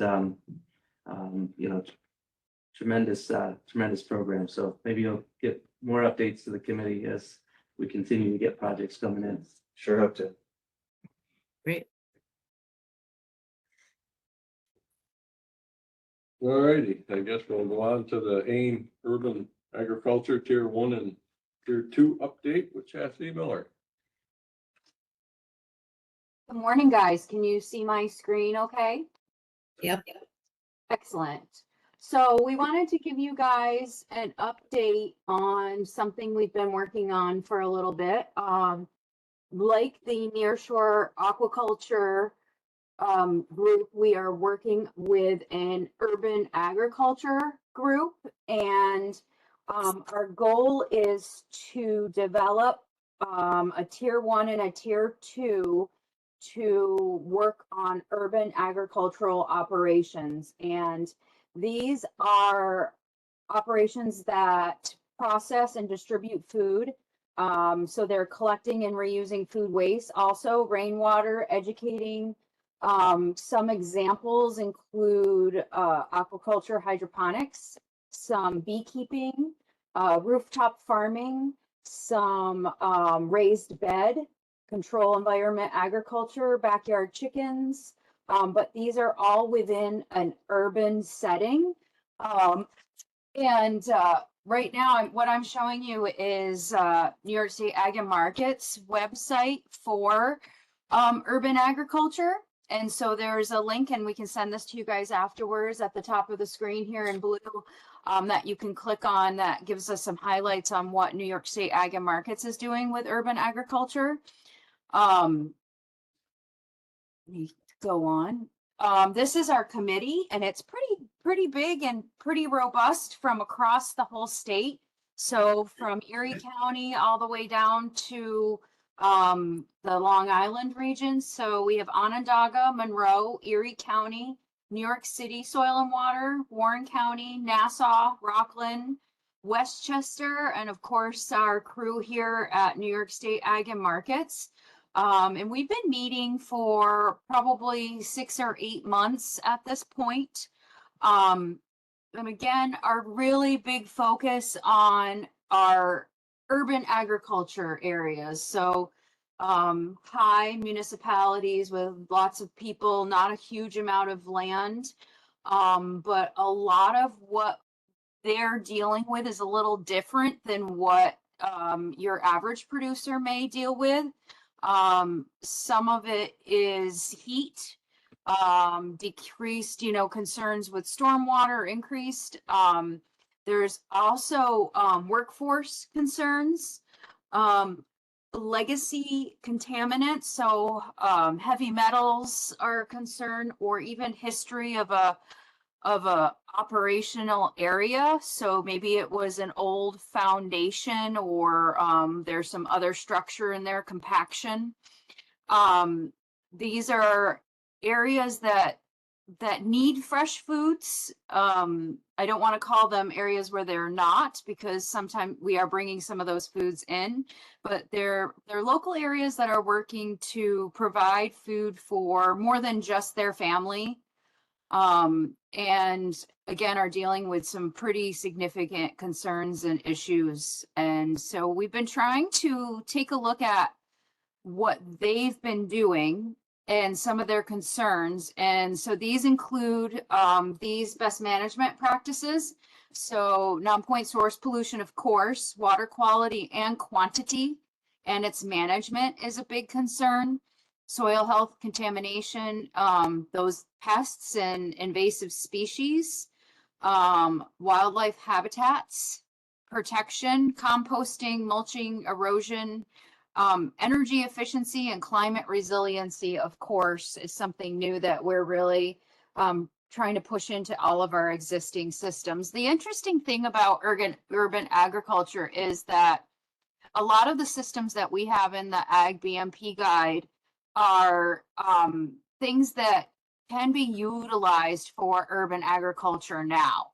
tremendous program. So maybe you'll get more updates to the committee as we continue to get projects coming in. Sure hope to. Great. All righty, I guess we'll go on to the AIM Urban Agriculture Tier 1 and Tier 2 update with Chastity Miller. Good morning, guys. Can you see my screen okay? Yep. Excellent. So we wanted to give you guys an update on something we've been working on for a little bit. Like the nearshore aquaculture group, we are working with an urban agriculture group, and our goal is to develop a tier 1 and a tier 2 to work on urban agricultural operations. And these are operations that process and distribute food. So they're collecting and reusing food waste, also rainwater, educating. Some examples include aquaculture, hydroponics, some beekeeping, rooftop farming, some raised bed, control environment agriculture, backyard chickens, but these are all within an urban setting. And right now, what I'm showing you is New York State Ag and Markets website for urban agriculture. And so there's a link, and we can send this to you guys afterwards at the top of the screen here in blue, that you can click on, that gives us some highlights on what New York State Ag and Markets is doing with urban agriculture. Let me go on. This is our committee, and it's pretty big and pretty robust from across the whole state. So from Erie County all the way down to the Long Island region. So we have Onondaga, Monroe, Erie County, New York City Soil and Water, Warren County, Nassau, Rockland, Westchester, and of course our crew here at New York State Ag and Markets. And we've been meeting for probably 6 or 8 months at this point. And again, our really big focus on our urban agriculture areas. So high municipalities with lots of people, not a huge amount of land, but a lot of what they're dealing with is a little different than what your average producer may deal with. Some of it is heat, decreased, concerns with stormwater, increased. There's also workforce concerns, legacy contaminants, so heavy metals are a concern, or even history of a operational area. So maybe it was an old foundation, or there's some other structure in there, compaction. These are areas that need fresh foods. I don't want to call them areas where they're not, because sometimes we are bringing some of those foods in, but they're local areas that are working to provide food for more than just their family. And again, are dealing with some pretty significant concerns and issues. And so we've been trying to take a look at what they've been doing and some of their concerns. And so these include these best management practices. So non-point source pollution, of course, water quality and quantity, and its management is a big concern. Soil health, contamination, those pests and invasive species, wildlife habitats, protection, composting, mulching, erosion, energy efficiency, and climate resiliency, of course, is something new that we're really trying to push into all of our existing systems. The interesting thing about urban agriculture is that a lot of the systems that we have in the Ag BMP guide are things that can be utilized for urban agriculture now.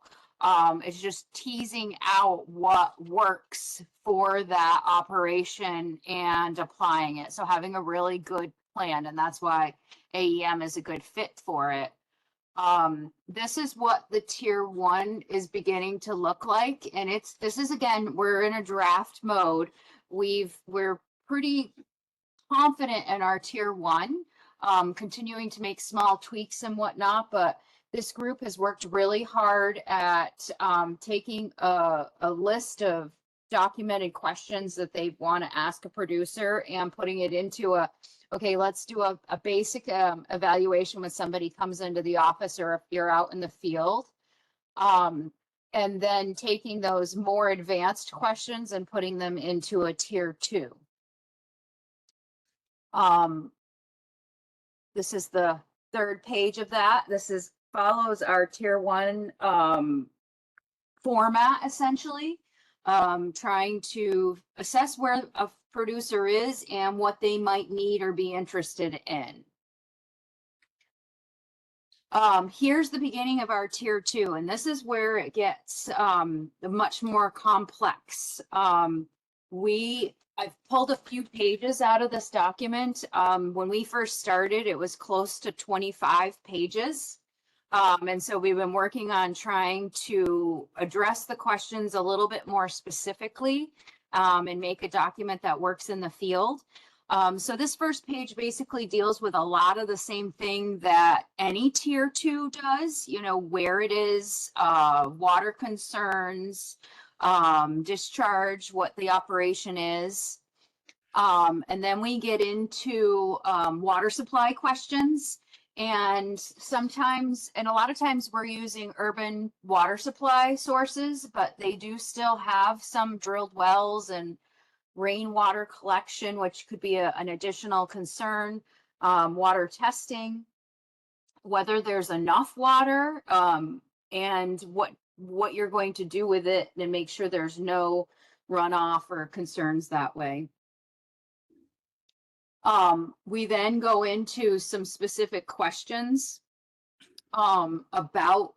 It's just teasing out what works for that operation and applying it. So having a really good plan, and that's why AEM is a good fit for it. This is what the tier 1 is beginning to look like. And this is, again, we're in a draft mode. We're pretty confident in our tier 1, continuing to make small tweaks and whatnot, but this group has worked really hard at taking a list of documented questions that they want to ask a producer and putting it into okay, let's do a basic evaluation when somebody comes into the office or if you're out in the field. And then taking those more advanced questions and putting them into a tier 2. This is the 3rd page of that. This follows our tier 1 format, essentially, trying to assess where a producer is and what they might need or be interested in. Here's the beginning of our tier 2, and this is where it gets much more complex. I've pulled a few pages out of this document. When we first started, it was close to 25 pages. And so we've been working on trying to address the questions a little bit more specifically and make a document that works in the field. So this first page basically deals with a lot of the same thing that any tier 2 does, where it is, water concerns, discharge, what the operation is. And then we get into water supply questions. And sometimes, and a lot of times we're using urban water supply sources, but they do still have some drilled wells and rainwater collection, which could be an additional concern. Water testing, whether there's enough water, and what you're going to do with it and make sure there's no runoff or concerns that way. We then go into some specific questions about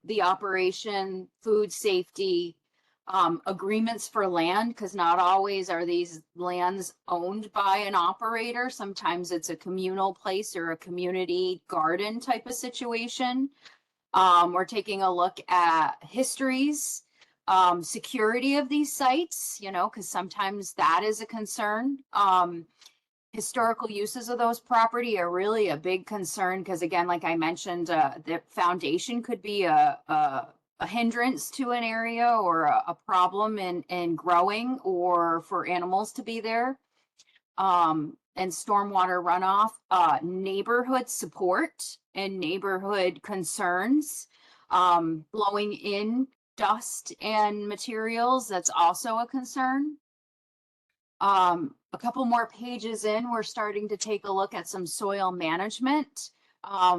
the operation, food safety, agreements for land, because not always are these lands owned by an operator. Sometimes it's a communal place or a community garden type of situation. We're taking a look at histories, security of these sites, you know, because sometimes that is a concern. Historical uses of those property are really a big concern because, again, like I mentioned, the foundation could be a hindrance to an area or a problem in growing or for animals to be there. And stormwater runoff, neighborhood support and neighborhood concerns, blowing in dust and materials, that's also a concern. A couple more pages in, we're starting to take a look at some soil management.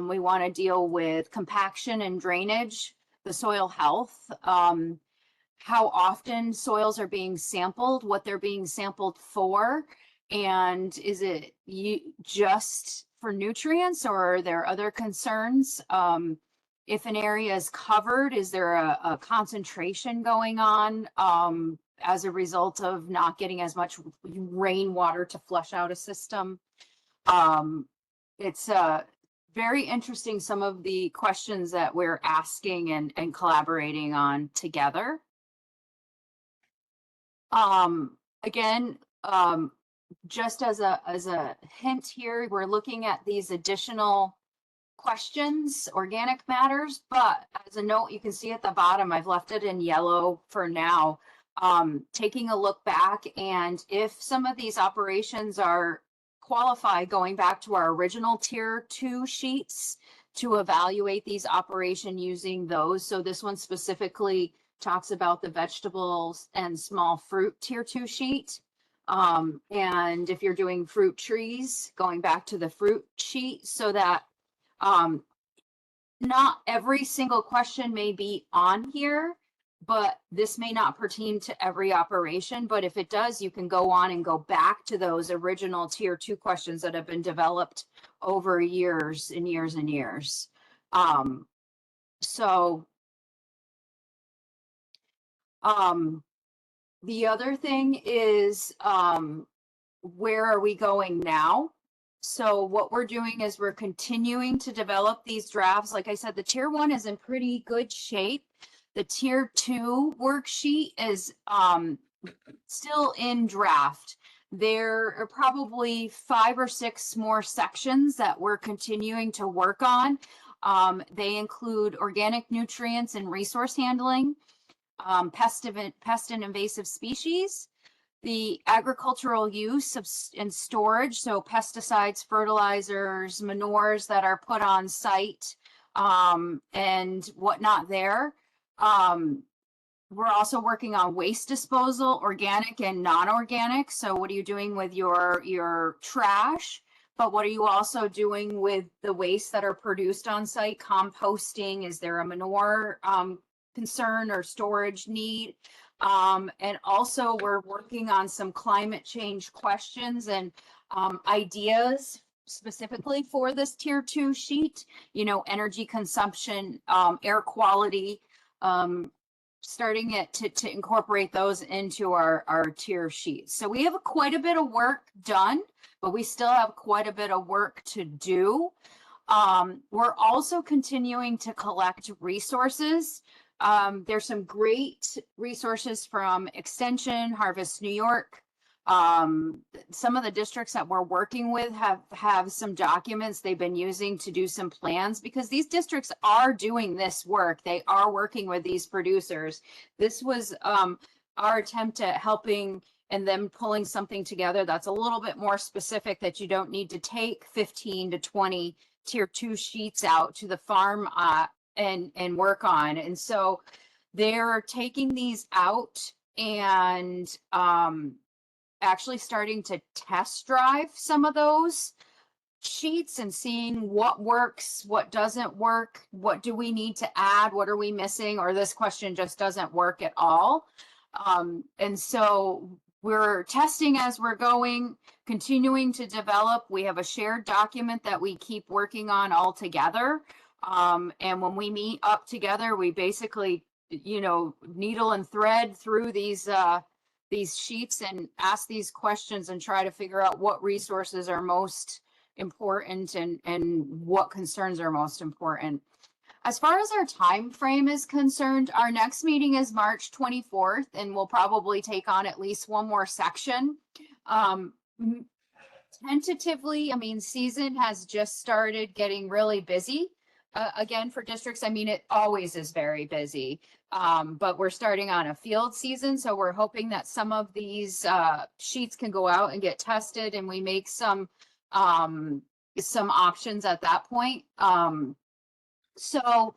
We want to deal with compaction and drainage, the soil health, how often soils are being sampled, what they're being sampled for, and is it just for nutrients or are there other concerns? If an area is covered, is there a concentration going on as a result of not getting as much rainwater to flush out a system? It's very interesting, some of the questions that we're asking and collaborating on together. Again, just as a hint here, we're looking at these additional questions, organic matters, but as a note, you can see at the bottom, I've left it in yellow for now. Taking a look back, and if some of these operations are qualified, going back to our original tier 2 sheets to evaluate these operations using those. So this one specifically talks about the vegetables and small fruit tier 2 sheet. And if you're doing fruit trees, going back to the fruit sheet, so that not every single question may be on here, but this may not pertain to every operation. But if it does, you can go on and go back to those original tier 2 questions that have been developed over years and years and years. The other thing is, where are we going now? So what we're doing is we're continuing to develop these drafts. Like I said, the tier 1 is in pretty good shape. The tier 2 worksheet is still in draft. There are probably 5 or 6 more sections that we're continuing to work on. They include organic nutrients and resource handling, pest and invasive species, the agricultural use of and storage, so pesticides, fertilizers, manures that are put on site, and whatnot there. We're also working on waste disposal, organic and non-organic. So what are you doing with your trash? But what are you also doing with the waste that are produced on site? Composting, is there a manure concern or storage need? And also we're working on some climate change questions and ideas specifically for this tier 2 sheet, you know, energy consumption, air quality, starting it to incorporate those into our tier sheets. So we have quite a bit of work done, but we still have quite a bit of work to do. We're also continuing to collect resources. There's some great resources from Extension, Harvest New York, Some of the districts that we're working with have some documents they've been using to do some plans, because these districts are doing this work. They are working with these producers. This was our attempt at helping and then pulling something together that's a little bit more specific, that you don't need to take 15 to 20 tier 2 sheets out to the farm and work on. And so they're taking these out and actually starting to test drive some of those sheets and seeing what works, what doesn't work, what do we need to add, what are we missing, or this question just doesn't work at all. And so we're testing as we're going, continuing to develop. We have a shared document that we keep working on all together. And when we meet up together, we basically, needle and thread through these sheets and ask these questions and try to figure out what resources are most important and what concerns are most important. As far as our time frame is concerned, our next meeting is March 24th, and we'll probably take on at least one more section. Tentatively, season has just started getting really busy. Again, for districts, it always is very busy. But we're starting on a field season, so we're hoping that some of these sheets can go out and get tested, and we make some options at that point. So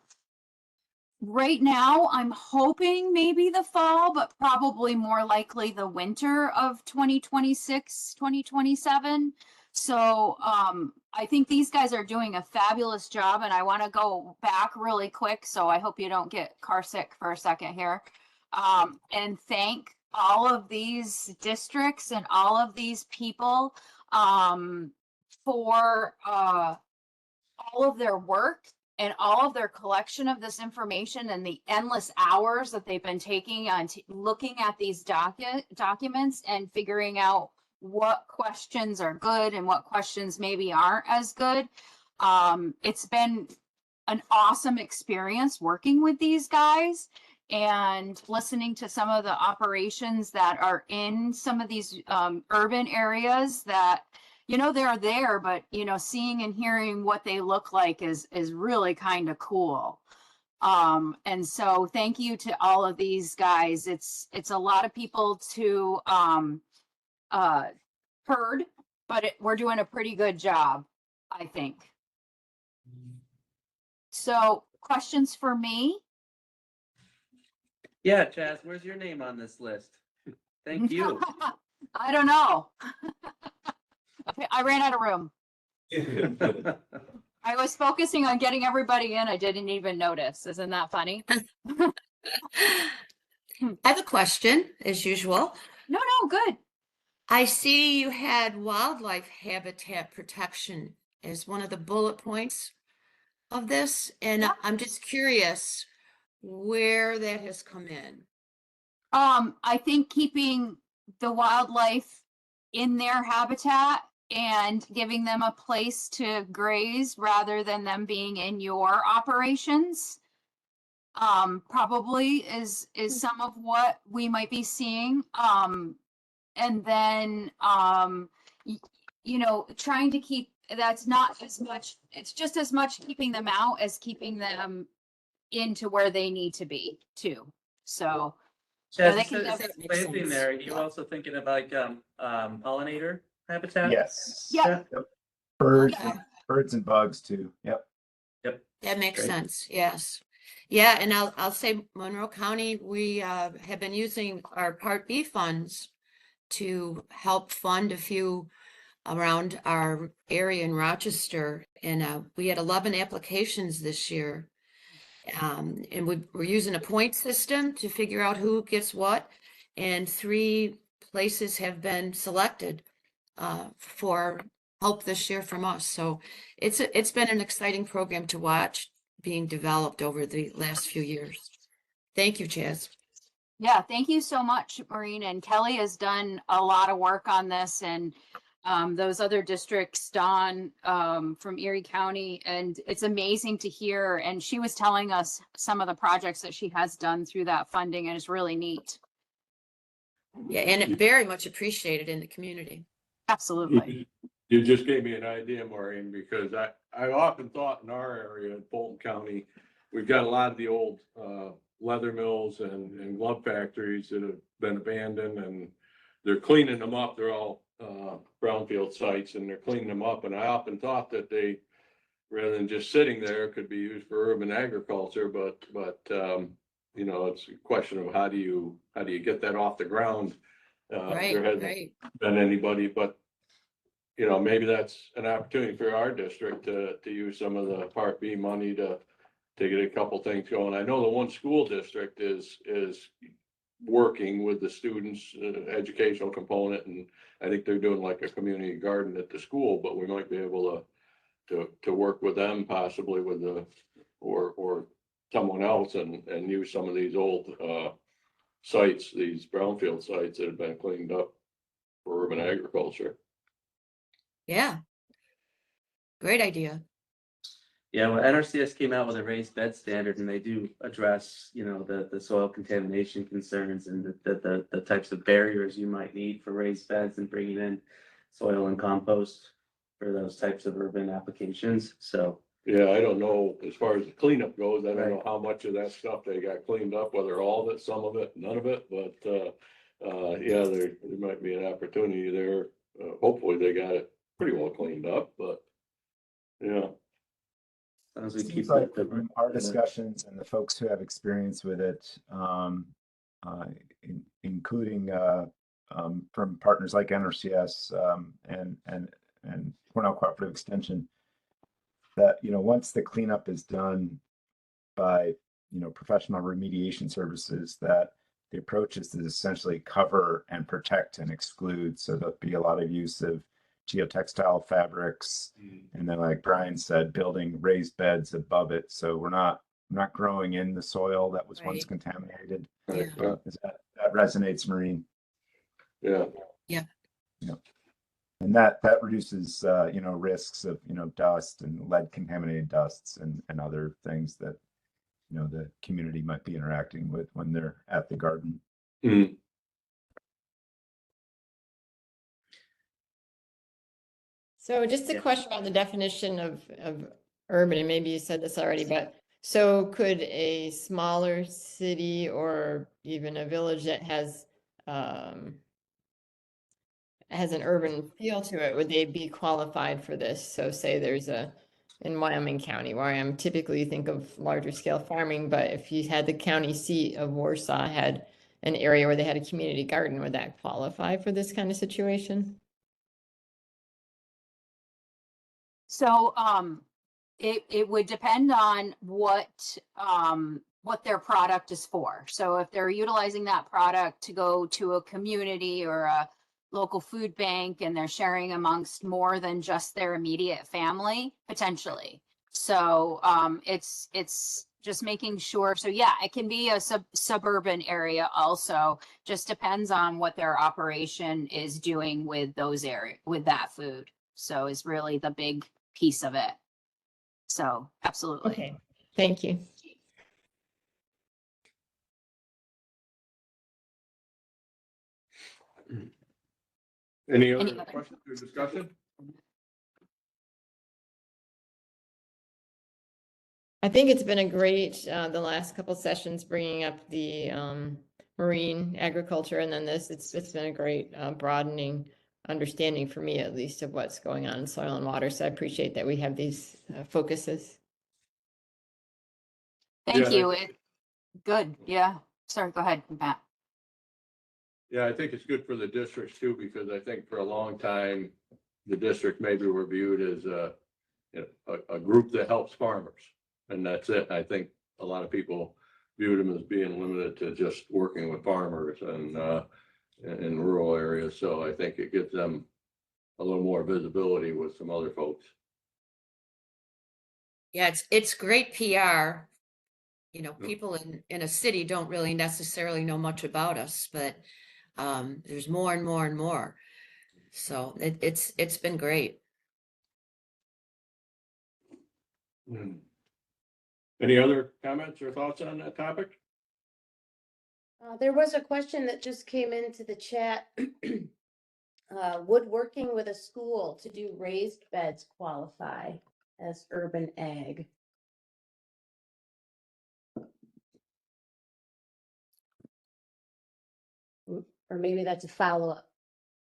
right now, I'm hoping maybe the fall, but probably more likely the winter of 2026, 2027. So I think these guys are doing a fabulous job, and I want to go back really quick, so I hope you don't get car sick for a second here, and thank all of these districts and all of these people for all of their work and all of their collection of this information and the endless hours that they've been taking on looking at these documents and figuring out what questions are good and what questions maybe aren't as good. It's been an awesome experience working with these guys and listening to some of the operations that are in some of these urban areas that, they're there, but, seeing and hearing what they look like is really kind of cool. And so thank you to all of these guys. It's a lot of people to herd, but we're doing a pretty good job, I think. So questions for me? Yeah, Chaz, where's your name on this list? Thank you. I don't know. I ran out of room. I was focusing on getting everybody in. I didn't even notice. Isn't that funny? I have a question, as usual. No, good. I see you had wildlife habitat protection as one of the bullet points of this, and I'm just curious where that has come in. I think keeping the wildlife in their habitat and giving them a place to graze rather than them being in your operations probably is some of what we might be seeing. And then trying to keep, that's not as much, it's just as much keeping them out as keeping them into where they need to be too. So Chaz, they it can says definitely planting there. Are you also thinking of like pollinator habitat? Yes. Yeah. Yep. Birds and bugs too. Yep. That makes Great. sense. Yes. Yeah, and I'll say Monroe County, we have been using our Part B funds to help fund a few around our area in Rochester, and we had 11 applications this year. And we're using a point system to figure out who gets what, and 3 places have been selected for help this year from us. So it's been an exciting program to watch being developed over the last few years. Thank you, Chaz. Yeah, thank you so much, Maureen. And Kelly has done a lot of work on this, and those other districts, Dawn from Erie County, and it's amazing to hear. And she was telling us some of the projects that she has done through that funding, and it's really neat. Yeah, and it very much appreciated in the community. Absolutely. You just gave me an idea, Maureen, because I often thought in our area in Fulton County, we've got a lot of the old leather mills and glove factories that have been abandoned, and they're cleaning them up. They're all brownfield sites, and they're cleaning them up. And I often thought that they, rather than just sitting there, could be used for urban agriculture. But you know, it's a question of how do you get that off the ground? Right, There hasn't right. been anybody, but you know, maybe that's an opportunity for our district to use some of the Part B money to get a couple things going. I know the one school district is working with the students, educational component, and I think they're doing like a community garden at the school, but we might be able to work with them possibly with or someone else and use some of these old sites, these brownfield sites that have been cleaned up for urban agriculture. Yeah. Great idea. Yeah, well, NRCS came out with a raised bed standard, and they do address, you know, the soil contamination concerns and the types of barriers you might need for raised beds and bringing in soil and compost for those types of urban applications. So Yeah, I don't know, as far as the cleanup goes, I don't know how much of that stuff they got cleaned up, whether all of it, some of it, none of it, but yeah, there might be an opportunity there. Hopefully they got it pretty well cleaned up, but yeah. as we Seems keep like the from our discussions and the folks who have experience with it, including from partners like NRCS and Cornell Cooperative Extension, that you know once the cleanup is done by professional remediation services, that the approach is to essentially cover and protect and exclude. So there'll be a lot of use of geotextile fabrics, and then like Brian said, building raised beds above it. So we're not growing in the soil that was once contaminated. Right. That resonates, Maureen. Yeah. Yeah. And that reduces risks of dust and lead contaminated dusts and other things that the community might be interacting with when they're at the garden. Mm. So just a question about the definition of urban, and maybe you said this already, but so could a smaller city or even a village that has an urban feel to it, would they be qualified for this? So say there's in Wyoming County, where I am, typically you think of larger scale farming, but if you had the county seat of Warsaw had an area where they had a community garden, would that qualify for this kind of situation? So, it would depend on what their product is for. So if they're utilizing that product to go to a community or a local food bank and they're sharing amongst more than just their immediate family, potentially. So, it's just making sure. So yeah, it can be a suburban area also, just depends on what their operation is doing with those with that food. So is really the big piece of it. So absolutely. Okay, thank you. Any other questions or discussion? I think it's been a great, the last couple sessions bringing up the marine agriculture, and then this, it's been a great broadening understanding for me, at least, of what's going on in soil and water. So I appreciate that we have these focuses. Thank you. Good. Yeah. Sorry, go ahead, Matt. Yeah, I think it's good for the districts too, because I think for a long time, the district maybe were viewed as a group that helps farmers. And that's it. I think a lot of people viewed them as being limited to just working with farmers and in rural areas. So I think it gives them a little more visibility with some other folks. Yeah, it's great PR. You know, people in a city don't really necessarily know much about us, but there's more and more and more. So it's been great. Any other comments or thoughts on that topic? There was a question that just came into the chat. Would working with a school to do raised beds qualify as urban ag? Or maybe that's a follow-up.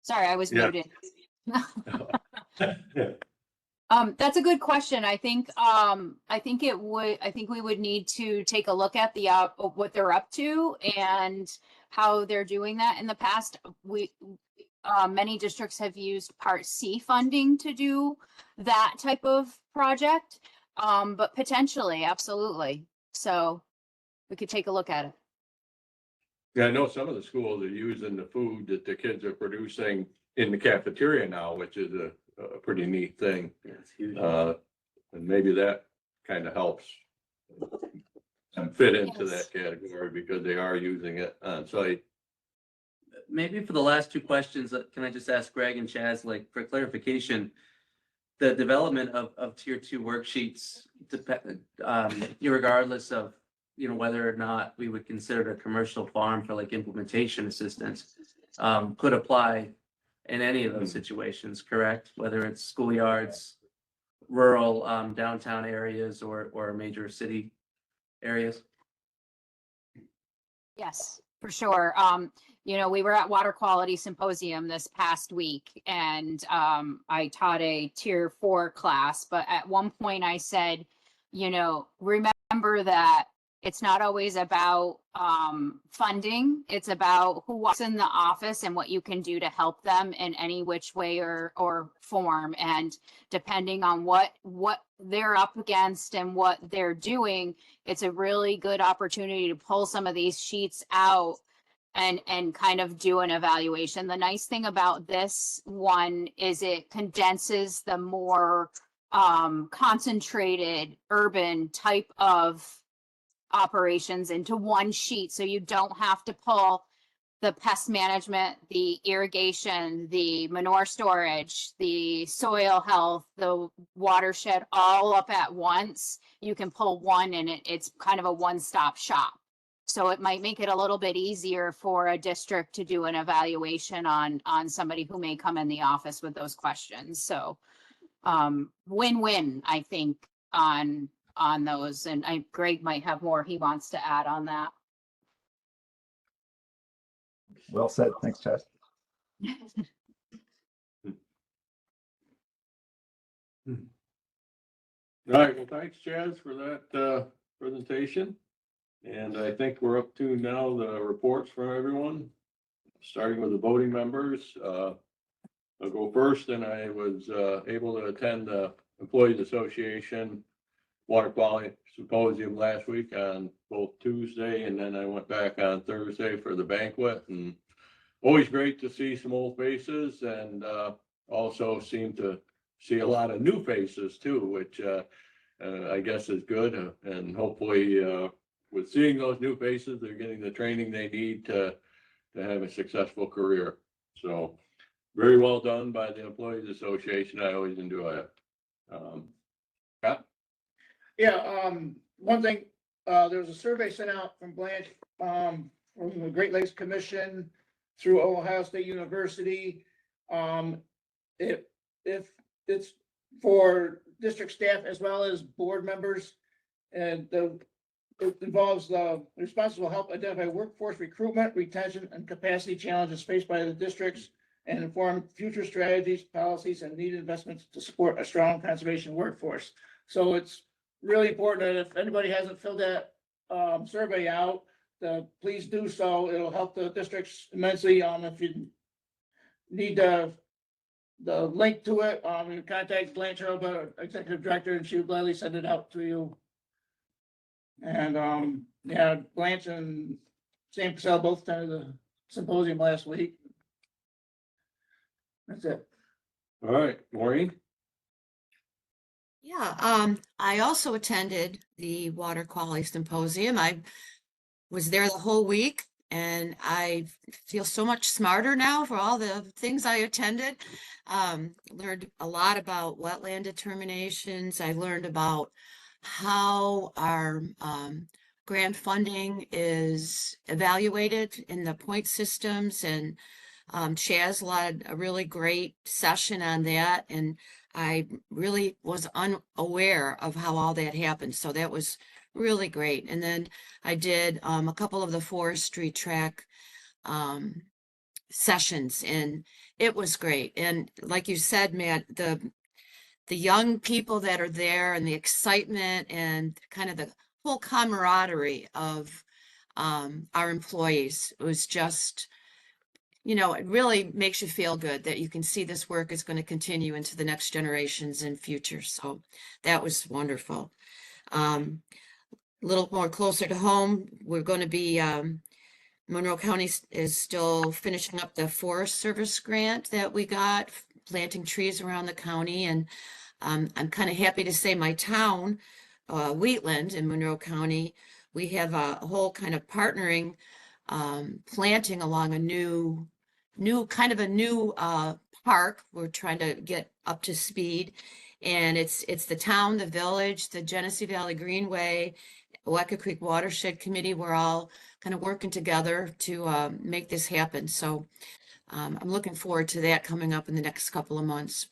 Sorry, I was Yeah. muted. That's a good question. I think we would need to take a look at what they're up to and how they're doing that. In the past, many districts have used Part C funding to do that type of project. But potentially, absolutely. So we could take a look at it. Yeah, I know some of the schools are using the food that the kids are producing in the cafeteria now, which is a pretty neat thing. Yeah, it's huge. And maybe that kind of helps fit into that category because they are using it on site. Maybe for the last two questions, can I just ask Greg and Chaz, like for clarification, the development of tier 2 worksheets, regardless of, whether or not we would consider it a commercial farm for like implementation assistance, could apply in any of those situations, correct? Whether it's schoolyards, rural, downtown areas or major city areas? Yes, for sure. We were at Water Quality Symposium this past week and I taught a tier 4 class, but at one point I said, remember that it's not always about funding. It's about who walks in the office and what you can do to help them in any which way or form. And depending on what they're up against and what they're doing, it's a really good opportunity to pull some of these sheets out and kind of do an evaluation. The nice thing about this one is it condenses the more concentrated urban type of operations into one sheet. So you don't have to pull the pest management, the irrigation, the manure storage, the soil health, the watershed all up at once. You can pull one and it's kind of a one-stop shop. So it might make it a little bit easier for a district to do an evaluation on somebody who may come in the office with those questions. So win-win, I think, on those. And Greg might have more he wants to add on that. Well said. Thanks, Chaz. All right, well, thanks, Chaz, for that presentation. And I think we're up to now the reports from everyone, starting with the voting members. I'll go first, and I was able to attend the Employees Association Water Quality Symposium last week on both Tuesday, and then I went back on Thursday for the banquet. And always great to see some old faces, and also seem to see a lot of new faces too, which I guess is good. And hopefully with seeing those new faces, they're getting the training they need to have a successful career. So very well done by the Employees Association. I always enjoy it. Scott? Yeah, one thing, there was a survey sent out from Blanche, from the Great Lakes Commission through Ohio State University. If it's for district staff as well as board members, and it involves the responsible help identify workforce recruitment, retention, and capacity challenges faced by the districts and inform future strategies, policies, and needed investments to support a strong conservation workforce. So it's really important that if anybody hasn't filled that survey out, please do so. It'll help the districts immensely. If you need the link to it, you contact Blanche, our executive director, and she will gladly send it out to you. And yeah, Blanche and Sam Cassell both attended the symposium last week. That's it. All right, Maureen? Yeah, I also attended the Water Quality Symposium. I was there the whole week and I feel so much smarter now for all the things I attended. Learned a lot about wetland determinations. I learned about how our grant funding is evaluated in the point systems, and Chaz led a really great session on that, and I really was unaware of how all that happened. So that was really great. And then I did a couple of the forestry track sessions, and it was great. And like you said, Matt, the young people that are there and the excitement and kind of the whole camaraderie of our employees, it was just, you know, it really makes you feel good that you can see this work is going to continue into the next generations and future. So that was wonderful. A little more closer to home, we're going to be Monroe County is still finishing up the Forest Service grant that we got, planting trees around the county. And I'm kind of happy to say my town, Wheatland in Monroe County, we have a whole kind of partnering, planting along a new park. We're trying to get up to speed. And it's the town, the village, the Genesee Valley Greenway, Weka Creek Watershed Committee. We're all kind of working together to make this happen. So I'm looking forward to that coming up in the next couple of months.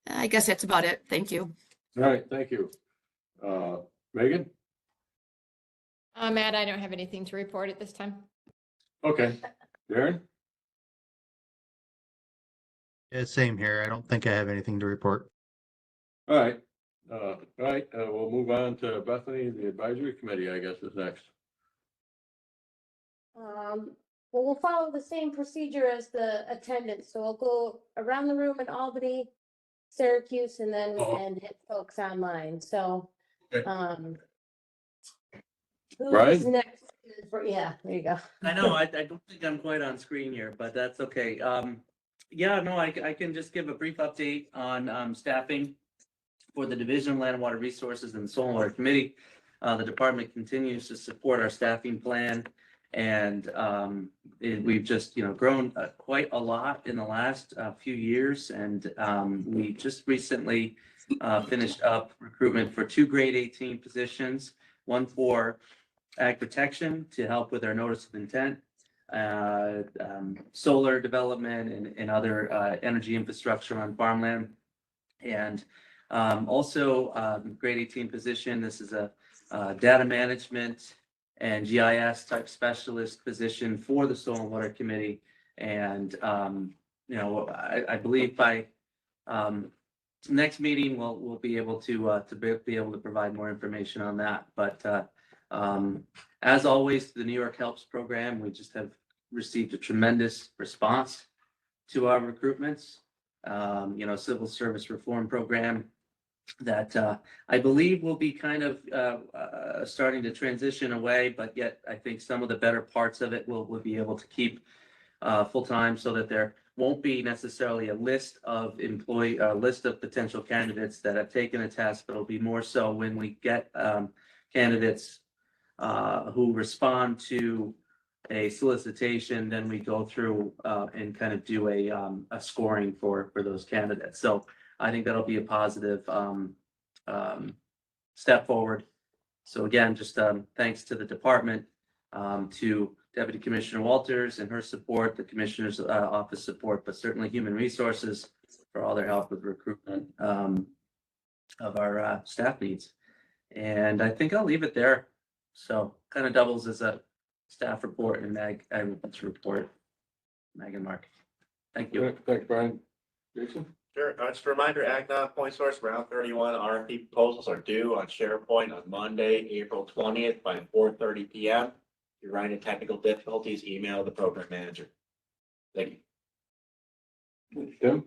I guess that's about it. Thank you. All right, thank you. Megan? Matt, I don't have anything to report at this time. Okay. Darren? Yeah, same here. I don't think I have anything to report. All right. We'll move on to Bethany. The advisory committee, I guess, is next. Well, we'll follow the same procedure as the attendance, so we'll go around the room in Albany, Syracuse, and then and hit folks online. So, Okay. who Brian? is next? Yeah, there you go. I know, I don't think I'm quite on screen here, but that's okay. Yeah, no, I can just give a brief update on staffing for the Division of Land and Water Resources and the Soil and Water Committee. The department continues to support our staffing plan, and we've just, grown quite a lot in the last few years. And we just recently finished up recruitment for 2 grade 18 positions, one for ag protection to help with our notice of intent, solar development and other energy infrastructure on farmland. And also grade 18 position, this is a data management and GIS type specialist position for the Soil and Water Committee. And, I believe by next meeting, we'll be able to be able to provide more information on that. But as always, the New York Helps program, we just have received a tremendous response to our recruitments. Civil service reform program that I believe will be kind of starting to transition away, but yet I think some of the better parts of it we'll be able to keep full-time, so that there won't be necessarily a list of potential candidates that have taken a test, but it'll be more so when we get candidates who respond to a solicitation, then we go through and kind of do a scoring for those candidates. So I think that'll be a positive step forward. So again, just thanks to the department, to Deputy Commissioner Walters and her support, the Commissioner's office support, but certainly Human Resources for all their help with recruitment of our staff needs. And I think I'll leave it there. So kind of doubles as a staff report and ag report. Meg and Mark. Thank you. Thanks, Brian. Jason? Sure. Just a reminder, AgNet Point Source round 31 RFP proposals are due on SharePoint on Monday, April 20th by 4:30 p.m. If you're running into technical difficulties, email the program manager. Thank you. Tim?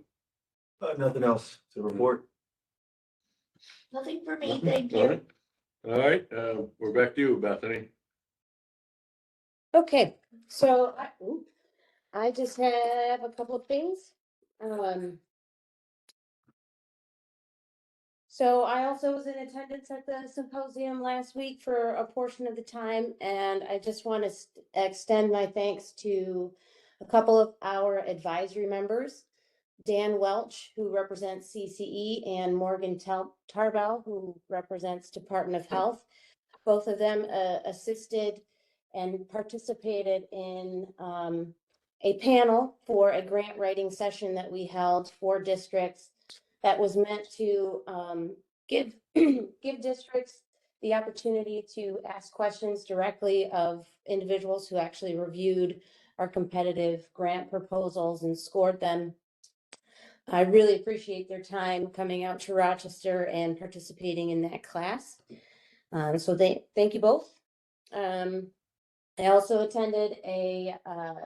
Nothing else to report. Nothing for me, Nothing? thank All you. right. All right, we're back to you, Bethany. Okay, so I just have a couple of things. So I also was in attendance at the symposium last week for a portion of the time, and I just want to extend my thanks to a couple of our advisory members, Dan Welch, who represents CCE, and Morgan Tarbell, who represents Department of Health. Both of them assisted and participated in a panel for a grant writing session that we held for districts that was meant to give give districts the opportunity to ask questions directly of individuals who actually reviewed our competitive grant proposals and scored them. I really appreciate their time coming out to Rochester and participating in that class. So thank you both. I also attended a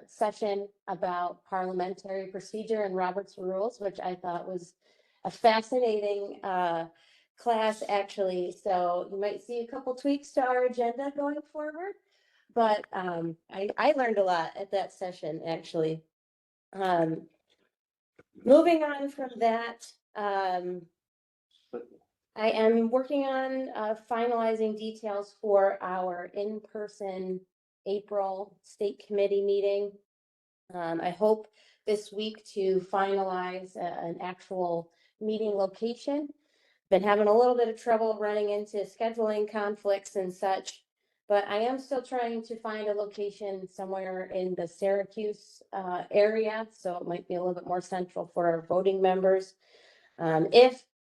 session about parliamentary procedure and Robert's rules, which I thought was a fascinating class, actually. So you might see a couple tweaks to our agenda going forward, but I learned a lot at that session, actually. Moving on from that, I am working on finalizing details for our in-person April state committee meeting. I hope this week to finalize an actual meeting location. Been having a little bit of trouble running into scheduling conflicts and such, but I am still trying to find a location somewhere in the Syracuse area, so it might be a little bit more central for our voting members.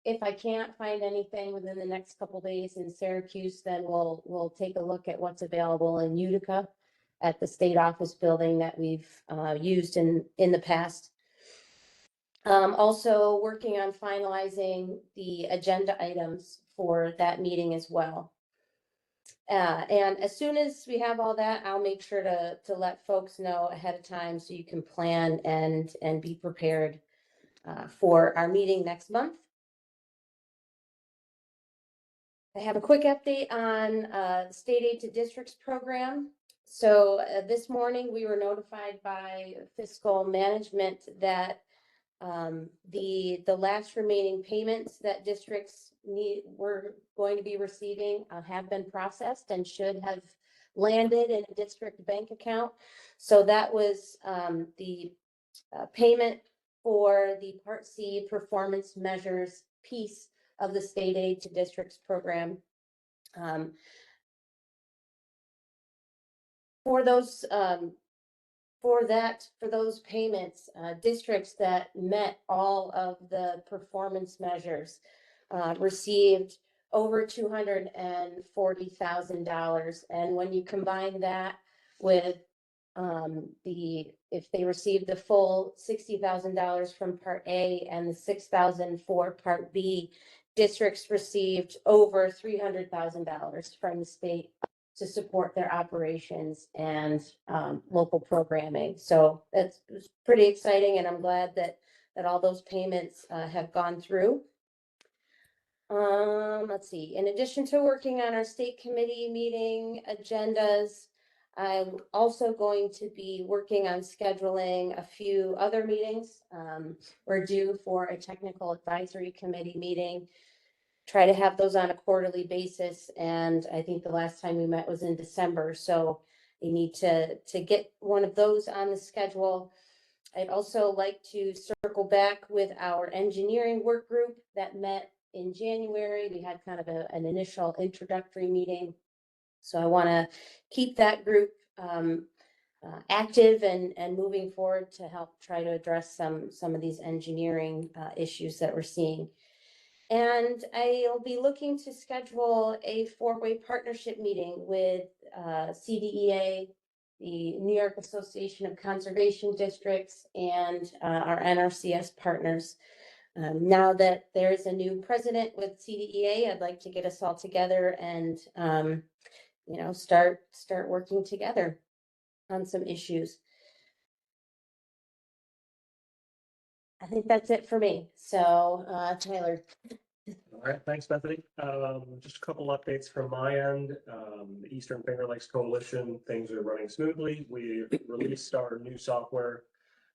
If I can't find anything within the next couple days in Syracuse, then we'll take a look at what's available in Utica at the state office building that we've used in the past. Also working on finalizing the agenda items for that meeting as well. And as soon as we have all that, I'll make sure to let folks know ahead of time so you can plan and be prepared for our meeting next month. I have a quick update on the State Aid to Districts program. So this morning we were notified by fiscal management that the last remaining payments that districts were going to be receiving have been processed and should have landed in a district bank account. So that was the payment for the Part C performance measures piece of the State Aid to Districts program. For those payments, districts that met all of the performance measures received over $240,000. And when you combine that with if they received the full $60,000 from Part A and the $6,000 for Part B, districts received over $300,000 from the state to support their operations and local programming. So it's pretty exciting, and I'm glad that all those payments have gone through. Let's see. In addition to working on our state committee meeting agendas, I'm also going to be working on scheduling a few other meetings. We're due for a technical advisory committee meeting. Try to have those on a quarterly basis, and I think the last time we met was in December, so we need to get one of those on the schedule. I'd also like to circle back with our engineering work group that met in January. We had kind of an initial introductory meeting, so I want to keep that group active and moving forward to help try to address some of these engineering issues that we're seeing. And I'll be looking to schedule a 4-way partnership meeting with CDEA, the New York Association of Conservation Districts, and our NRCS partners. Now that there's a new president with CDEA, I'd like to get us all together and start working together on some issues. I think that's it for me. So Tyler. All right, thanks, Bethany. Just a couple updates from my end. The Eastern Finger Lakes Coalition, things are running smoothly. We released our new software,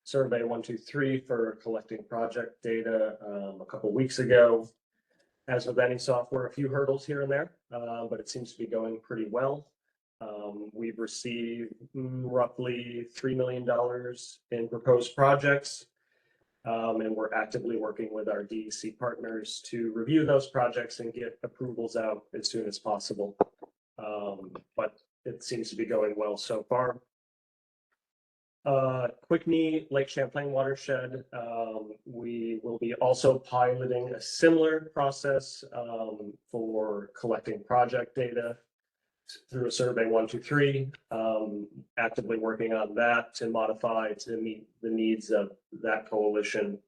Survey 123, for collecting project data a couple weeks ago. As with any software, a few hurdles here and there, but it seems to be going pretty well. We've received roughly $3 million in proposed projects. And we're actively working with our DEC partners to review those projects and get approvals out as soon as possible. But it seems to be going well so far. Quickney Lake Champlain watershed, we will be also piloting a similar process for collecting project data through a survey 123, actively working on that to modify to meet the needs of that coalition.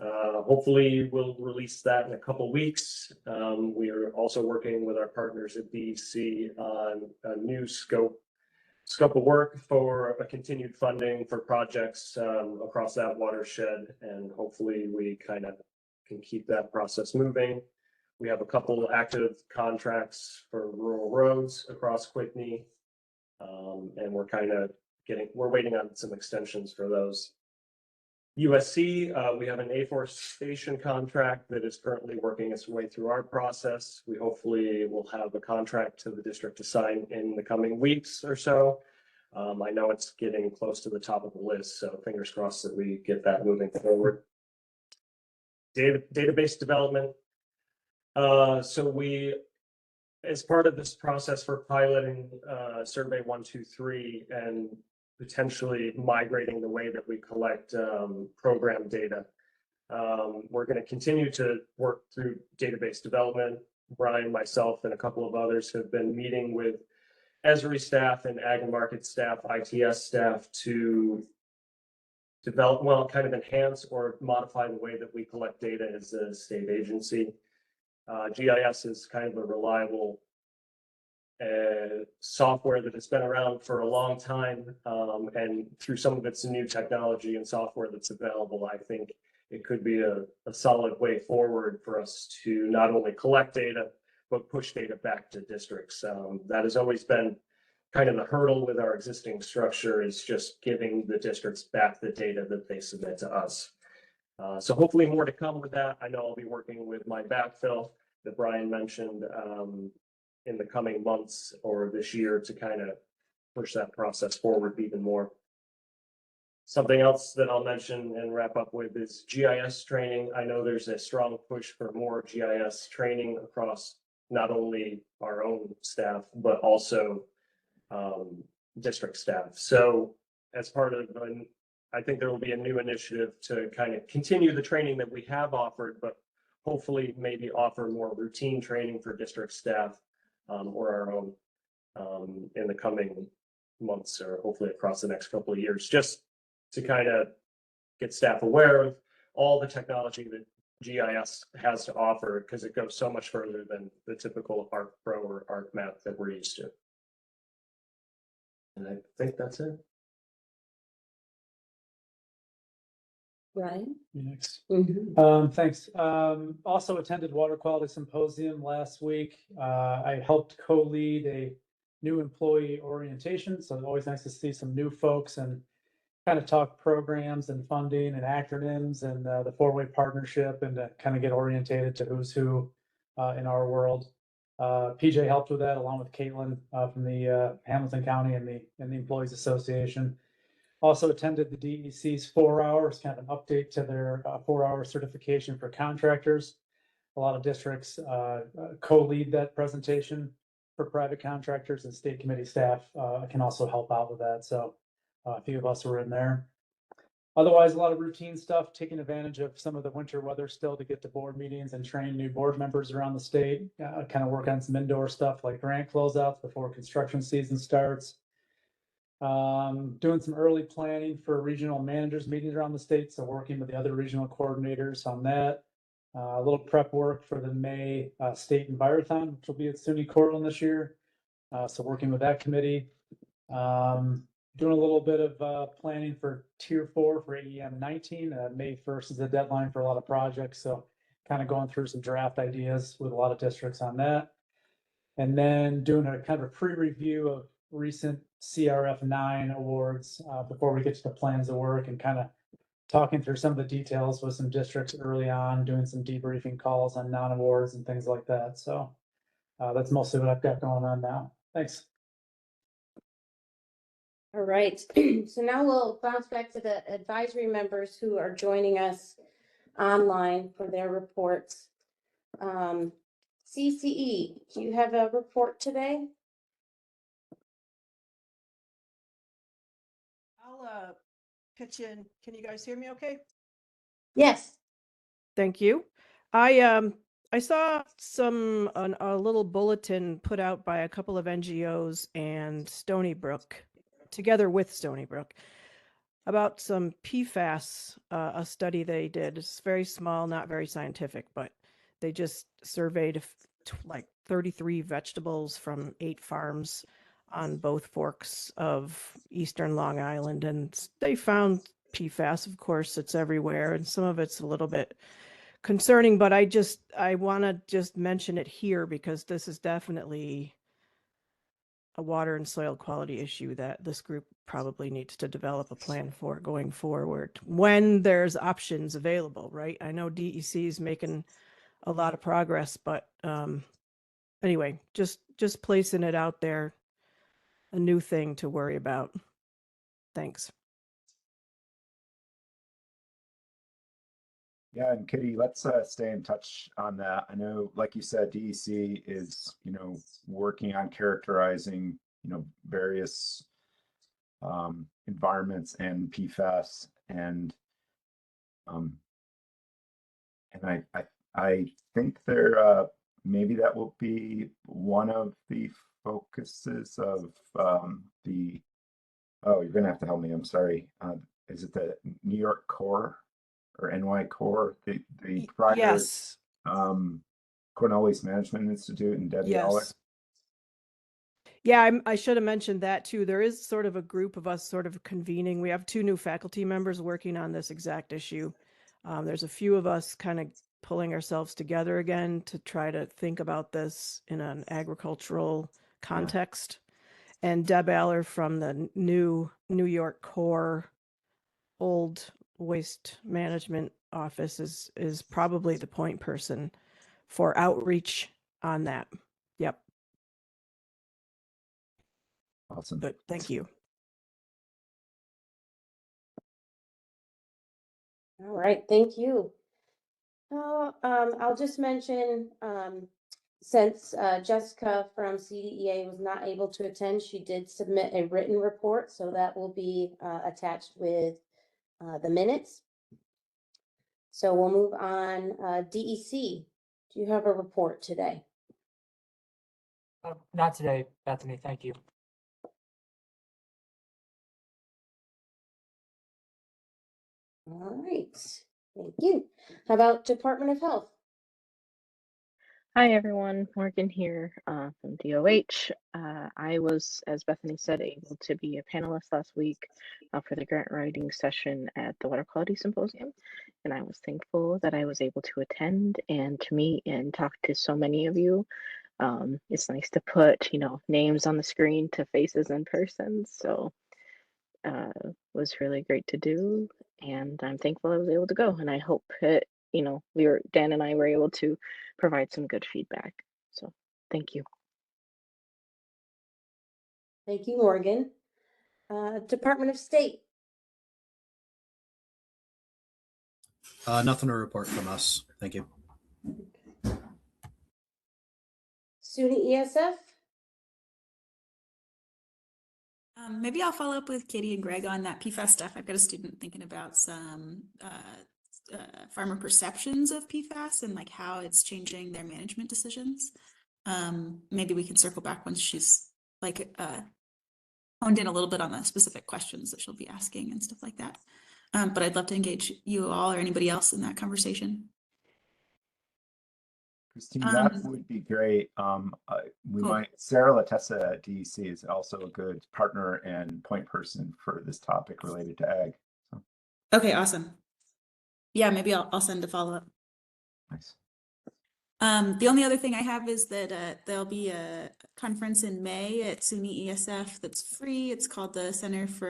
Hopefully we'll release that in a couple weeks. We are also working with our partners at DEC on a new scope of work for a continued funding for projects across that watershed, and hopefully we kind of can keep that process moving. We have a couple active contracts for rural roads across Quickney, and we're waiting on some extensions for those. USC, we have an afforestation contract that is currently working its way through our process. We hopefully will have a contract to the district to sign in the coming weeks or so. I know it's getting close to the top of the list, so fingers crossed that we get that moving forward. Database development. So we, as part of this process for piloting survey 123 and potentially migrating the way that we collect program data, we're going to continue to work through database development. Brian, myself, and a couple of others have been meeting with Esri staff and ag and market staff, ITS staff, to develop, well, kind of enhance or modify the way that we collect data as a state agency. GIS is kind of a reliable software that has been around for a long time, and through some of its new technology and software that's available, I think it could be a solid way forward for us to not only collect data, but push data back to districts. That has always been kind of the hurdle with our existing structure, is just giving the districts back the data that they submit to us. So hopefully more to come with that. I know I'll be working with my backfill that Brian mentioned in the coming months or this year to kind of push that process forward even more. Something else that I'll mention and wrap up with is GIS training. I know there's a strong push for more GIS training across not only our own staff, but also district staff. So as part of, I think there will be a new initiative to kind of continue the training that we have offered, but hopefully maybe offer more routine training for district staff or our own in the coming months, or hopefully across the next couple of years, just to kind of get staff aware of all the technology that GIS has to offer, because it goes so much further than the typical ArcPro or ArcMap that we're used to. And I think that's it. Ryan? Next. Mm-hmm. Thanks. Also attended Water Quality Symposium last week. I helped co-lead a new employee orientation, so it's always nice to see some new folks and kind of talk programs and funding and acronyms and the four-way partnership, and to kind of get orientated to who's who in our world. PJ helped with that along with Caitlin from the Hamilton County and the Employees Association. Also attended the DEC's 4 hours, kind of an update to their 4-hour certification for contractors. A lot of districts co-lead that presentation for private contractors, and state committee staff can also help out with that. So a few of us were in there. Otherwise, a lot of routine stuff, taking advantage of some of the winter weather still to get to board meetings and train new board members around the state, kind of work on some indoor stuff like grant closeouts before construction season starts. Doing some early planning for regional managers meetings around the state, so working with the other regional coordinators on that. A little prep work for the May state envirothon, which will be at SUNY Cortland this year. So working with that committee. Doing a little bit of planning for Tier 4 for AEM 19. May 1st is the deadline for a lot of projects, so kind of going through some draft ideas with a lot of districts on that. And then doing a kind of a pre-review of recent CRF 9 awards before we get to the plans of work, and kind of talking through some of the details with some districts early on, doing some debriefing calls on non-awards and things like that. So that's mostly what I've got going on now. Thanks. All right, so now we'll bounce back to the advisory members who are joining us online for their reports. CCE, do you have a report today? I'll pitch in. Can you guys hear me okay? Yes. Thank you. I saw a little bulletin put out by a couple of NGOs and Stony Brook, together with Stony Brook, about some PFAS, a study they did. It's very small, not very scientific, but they just surveyed like 33 vegetables from 8 farms on both forks of Eastern Long Island, and they found PFAS. Of course, it's everywhere, and some of it's a little bit concerning, but I want to just mention it here because this is definitely a water and soil quality issue that this group probably needs to develop a plan for going forward when there's options available, right? I know DEC is making a lot of progress, but anyway, just placing it out there, a new thing to worry about. Thanks. Yeah, and Kitty, let's stay in touch on that. I know, like you said, DEC is, working on characterizing, various environments and PFAS, and I think there maybe that will be one of the focuses of the. Oh, you're gonna have to help me. I'm sorry. Is it the New York Core or NY Core? The prior Yes. Cornell Waste Management Institute and Debbie Aller. Yes. Yeah, I should have mentioned that too. There is sort of a group of us sort of convening. We have 2 new faculty members working on this exact issue. There's a few of us kind of pulling ourselves together again to try to think about this in an agricultural context. And Deb Aller from the new New York Core Old Waste Management Office is probably the point person for outreach on that. Yep. Awesome. Good. Thank you. All right, thank you. I'll just mention, since Jessica from CDEA was not able to attend, she did submit a written report, so that will be attached with the minutes. So we'll move on. DEC, do you have a report today? Not today, Bethany, thank you. All right, thank you. How about Department of Health? Hi everyone, Morgan here from DOH. I was, as Bethany said, able to be a panelist last week for the grant writing session at the Water Quality Symposium, and I was thankful that I was able to attend and to meet and talk to so many of you. It's nice to put, names on the screen to faces in person, so was really great to do, and I'm thankful I was able to go, and I hope it, Dan and I were able to provide some good feedback. So thank you. Thank you, Morgan. Department of State. Nothing to report from us. Thank you. SUNY ESF. Maybe I'll follow up with Katie and Greg on that PFAS stuff. I've got a student thinking about some farmer perceptions of PFAS and like how it's changing their management decisions. Maybe we can circle back once she's like honed in a little bit on the specific questions that she'll be asking and stuff like that. But I'd love to engage you all or anybody else in that conversation. Christine, that would be great. We might, Sarah Latessa at DEC is also a good partner and point person for this topic related to ag. So. Okay, awesome. Yeah, maybe I'll send a follow-up. Nice. The only other thing I have is that there'll be a conference in May at SUNY ESF that's free. It's called the Center of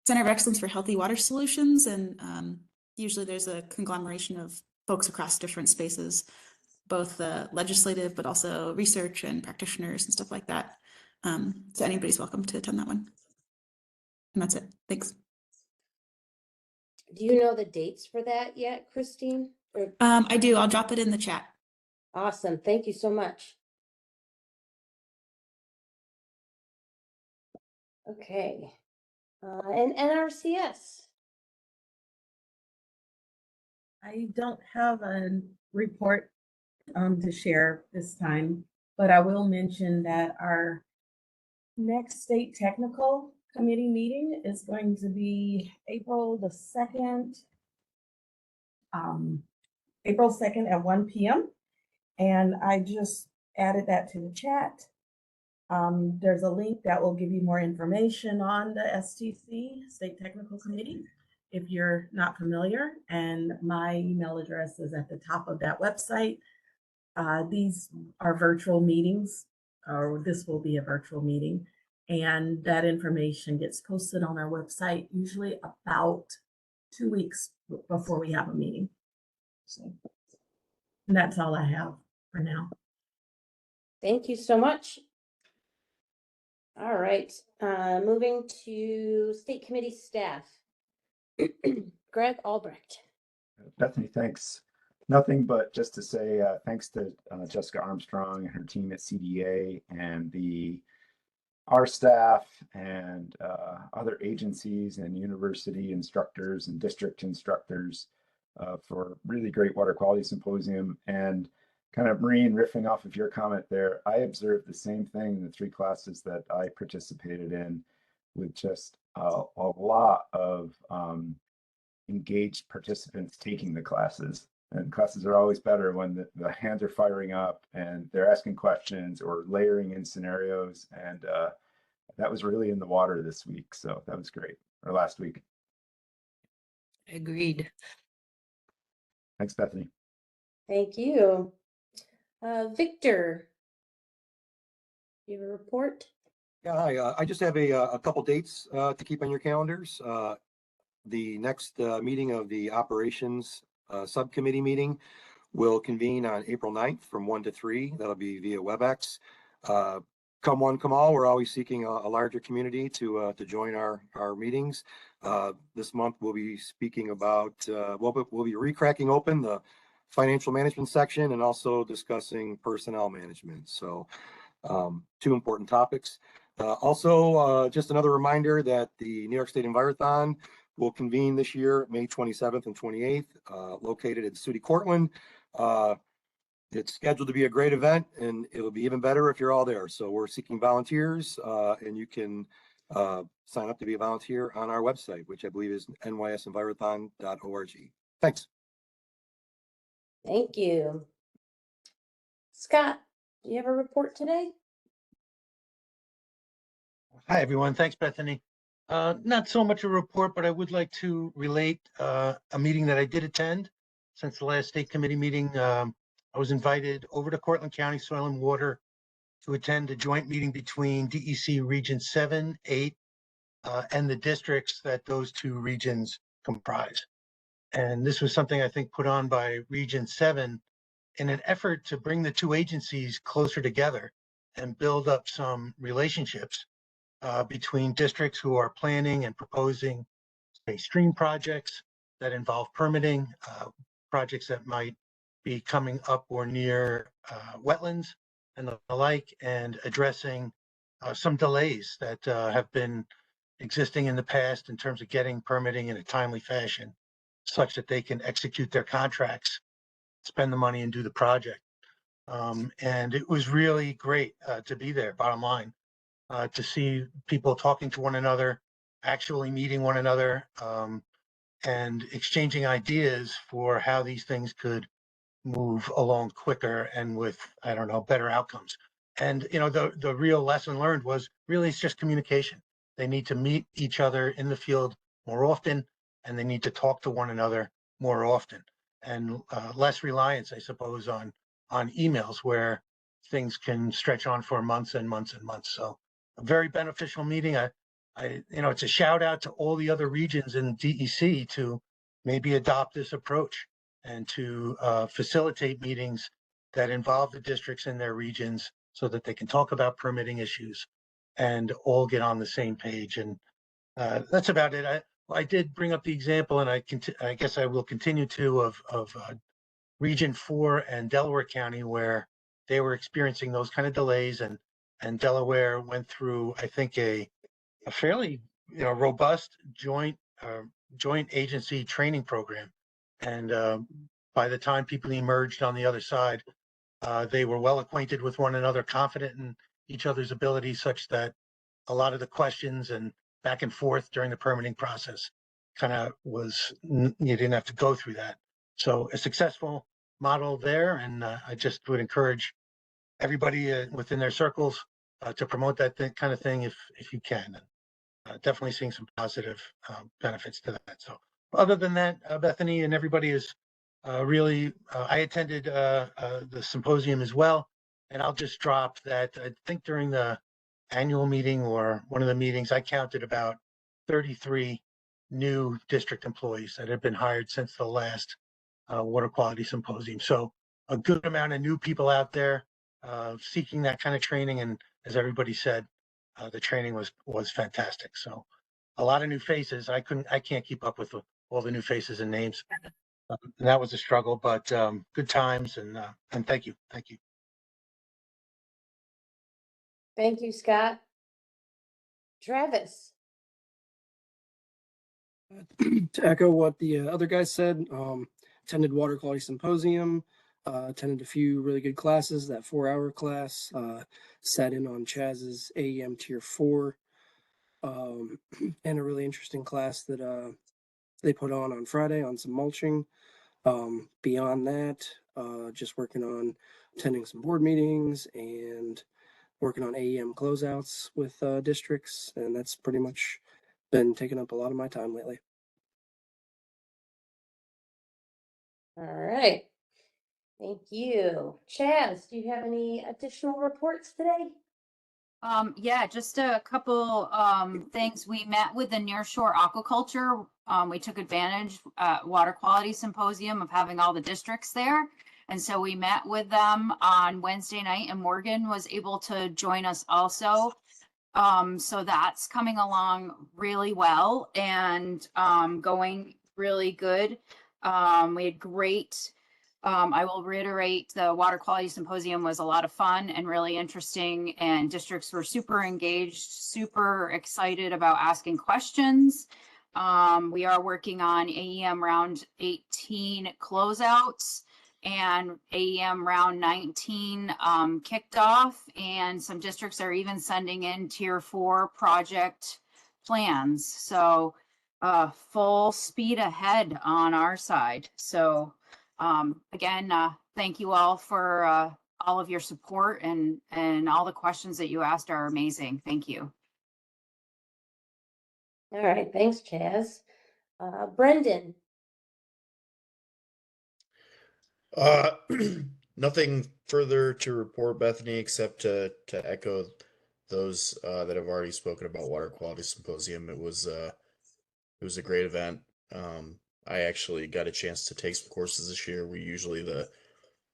Excellence for Healthy Water Solutions, and usually there's a conglomeration of folks across different spaces, both legislative, but also research and practitioners and stuff like that. So anybody's welcome to attend that one. And that's it. Thanks. Do you know the dates for that yet, Christine? I do. I'll drop it in the chat. Awesome. Thank you so much. Okay. And NRCS. I don't have a report to share this time, but I will mention that our next state technical committee meeting is going to be April 2nd. April 2nd at 1 p.m. And I just added that to the chat. There's a link that will give you more information on the STC, State Technical Committee, if you're not familiar. And my email address is at the top of that website. These are virtual meetings, or this will be a virtual meeting. And that information gets posted on our website, usually about 2 weeks before we have a meeting. So, and that's all I have for now. Thank you so much. All right, moving to state committee staff. Greg Albrecht. Bethany, thanks. Nothing but just to say thanks to Jessica Armstrong and her team at CDA and our staff and other agencies and university instructors and district instructors for really great water quality symposium. And kind of Maureen, riffing off of your comment there, I observed the same thing in the 3 classes that I participated in, with just a lot of engaged participants taking the classes. And classes are always better when the hands are firing up and they're asking questions or layering in scenarios. And that was really in the water this week. So that was great, or last week. Agreed. Thanks, Bethany. Thank you. Victor, you have a report? Yeah, hi. I just have a couple dates to keep on your calendars. The next meeting of the operations subcommittee meeting will convene on April 9th from 1 to 3. That'll be via WebEx. Come one, come all. We're always seeking a larger community to join our meetings. This month we'll be speaking about, we'll be recracking open the financial management section and also discussing personnel management. So 2 important topics. Also, just another reminder that the New York State Envirothon will convene this year, May 27th and 28th, located at SUNY Cortland. It's scheduled to be a great event, and it'll be even better if you're all there. So we're seeking volunteers, and you can sign up to be a volunteer on our website, which I believe is nysenvirothon.org. Thanks. Thank you. Scott, do you have a report today? Hi, everyone. Thanks, Bethany. Not so much a report, but I would like to relate a meeting that I did attend. Since the last state committee meeting, I was invited over to Cortland County Soil and Water to attend a joint meeting between DEC Region 7, 8, and the districts that those 2 regions comprise. And this was something I think put on by Region 7 in an effort to bring the 2 agencies closer together and build up some relationships between districts who are planning and proposing, say, stream projects that involve permitting, projects that might be coming up or near wetlands and the like, and addressing some delays that have been existing in the past in terms of getting permitting in a timely fashion, such that they can execute their contracts, spend the money, and do the project. And it was really great to be there, bottom line. To see people talking to one another, actually meeting one another, and exchanging ideas for how these things could move along quicker and with, I don't know, better outcomes. And, you know, the real lesson learned was really it's just communication. They need to meet each other in the field more often, and they need to talk to one another more often, and less reliance, I suppose, on emails where things can stretch on for months and months and months. So a very beneficial meeting. It's a shout out to all the other regions in DEC to maybe adopt this approach and to facilitate meetings that involve the districts in their regions so that they can talk about permitting issues and all get on the same page. And that's about it. I did bring up the example, and I guess I will continue to, of Region 4 and Delaware County, where they were experiencing those kind of delays, and Delaware went through, I think, a fairly robust joint agency training program. And by the time people emerged on the other side, they were well acquainted with one another, confident in each other's abilities, such that a lot of the questions and back and forth during the permitting process kind of you didn't have to go through that. So a successful model there. And I just would encourage everybody within their circles to promote that kind of thing if you can. And definitely seeing some positive benefits to that. So other than that, Bethany and everybody is really, I attended the symposium as well. And I'll just drop that I think during the annual meeting or one of the meetings, I counted about 33 new district employees that have been hired since the last water quality symposium. So a good amount of new people out there seeking that kind of training. And as everybody said, the training was fantastic. So a lot of new faces. I can't keep up with all the new faces and names. And that was a struggle, but good times. And thank you. Thank you. Thank you, Scott. Travis. To echo what the other guys said, attended water quality symposium, attended a few really good classes. That 4-hour class, sat in on Chaz's AEM Tier 4, and a really interesting class that they put on Friday on some mulching. Beyond that, just working on attending some board meetings and working on AEM closeouts with districts, and that's pretty much been taking up a lot of my time lately. All right. Thank you. Chaz, do you have any additional reports today? Yeah, just a couple things. We met with the nearshore aquaculture. We took advantage water quality symposium of having all the districts there. And so we met with them on Wednesday night, and Morgan was able to join us also. So that's coming along really well and going really good. We had great, I will reiterate, the water quality symposium was a lot of fun and really interesting, and districts were super engaged, super excited about asking questions. We are working on AEM round 18 closeouts and AEM round 19 kicked off, and some districts are even sending in Tier 4 project plans. So full speed ahead on our side. So again, thank you all for all of your support, and all the questions that you asked are amazing. Thank you. All right. Thanks, Chaz. Brendan. Nothing further to report, Bethany, except to echo those that have already spoken about water quality symposium. It was a great event. I actually got a chance to take some courses this year. We usually the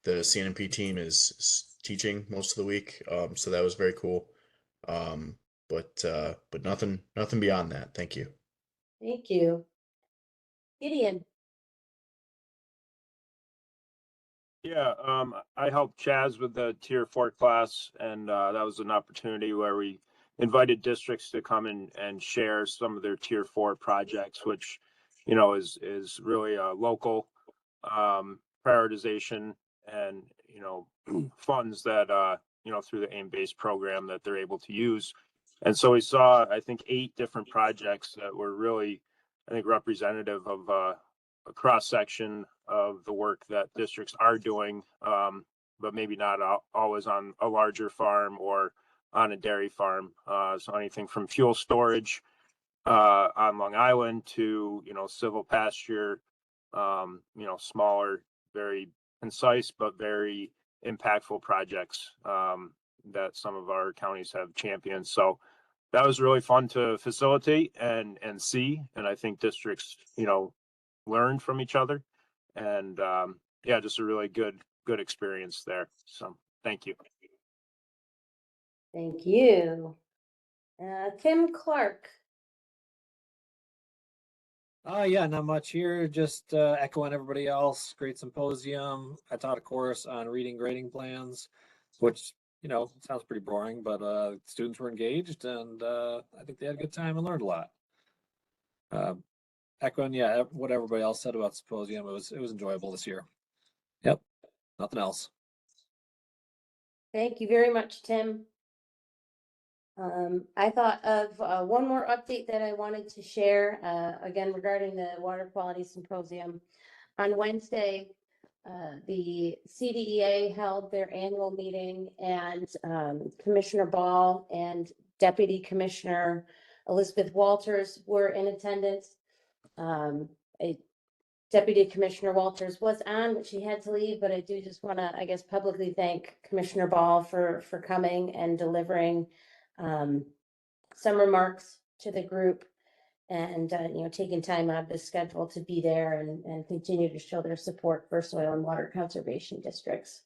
CNMP team is teaching most of the week, so that was very cool. But nothing beyond that. Thank you. Thank you. Gideon. Yeah, I helped Chaz with the Tier 4 class, and that was an opportunity where we invited districts to come and share some of their Tier 4 projects, which, is really a local prioritization and, funds that, through the AIM-based program that they're able to use. And so we saw, I think, 8 different projects that were really, I think, representative of a cross-section of the work that districts are doing, but maybe not always on a larger farm or on a dairy farm. So anything from fuel storage on Long Island to, civil pasture, smaller, very concise, but very impactful projects that some of our counties have championed. So that was really fun to facilitate and see. And I think districts, learn from each other, and yeah, just a really good experience there. So thank you. Thank you. Tim Clark. Yeah, not much here. Just echoing everybody else. Great symposium. I taught a course on reading grading plans, which, sounds pretty boring, but students were engaged, and I think they had a good time and learned a lot. Echoing, yeah, what everybody else said about symposium, it was enjoyable this year. Yep, nothing else. Thank you very much, Tim. I thought of one more update that I wanted to share, again regarding the water quality symposium. On Wednesday, the CDEA held their annual meeting, and Commissioner Ball and Deputy Commissioner Elizabeth Walters were in attendance. Deputy Commissioner Walters was on, but she had to leave, but I do just want to, I guess, publicly thank Commissioner Ball for coming and delivering some remarks to the group, and taking time out of the schedule to be there and continue to show their support for soil and water conservation districts.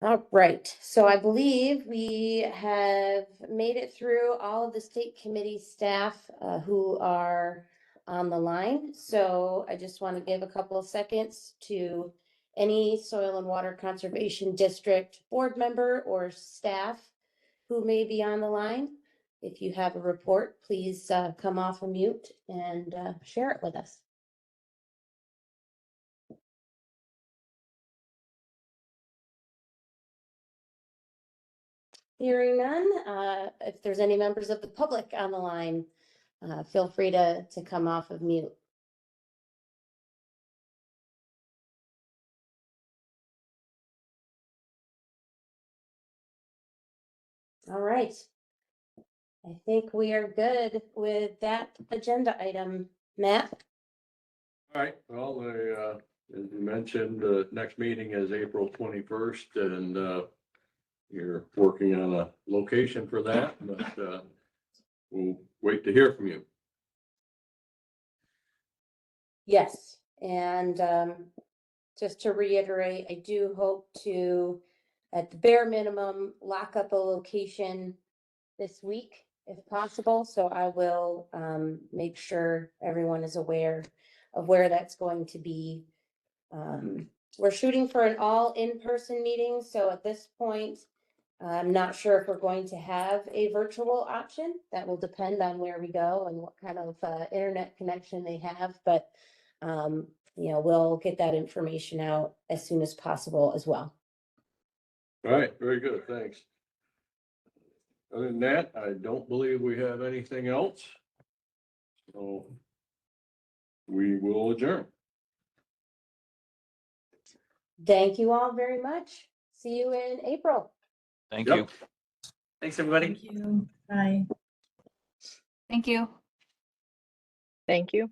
All right, so I believe we have made it through all of the state committee staff who are on the line. So I just want to give a couple of seconds to any soil and water conservation district board member or staff who may be on the line. If you have a report, please come off of mute and share it with us. Hearing none, if there's any members of the public on the line, feel free to come off of mute. All right. I think we are good with that agenda item. Matt? All right, well, as you mentioned, the next meeting is April 21st, and you're working on a location for that, but we'll wait to hear from you. Yes, and just to reiterate, I do hope to, at the bare minimum, lock up a location this week if possible. So I will make sure everyone is aware of where that's going to be. We're shooting for an all in-person meeting, so at this point, I'm not sure if we're going to have a virtual option. That will depend on where we go and what kind of internet connection they have, but we'll get that information out as soon as possible as well. All right, very good, thanks. Other than that, I don't believe we have anything else. So we will adjourn. Thank you all very much. See you in April. Thank Yep. you. Thanks, everybody. Thank you. Bye. Thank you. Thank you.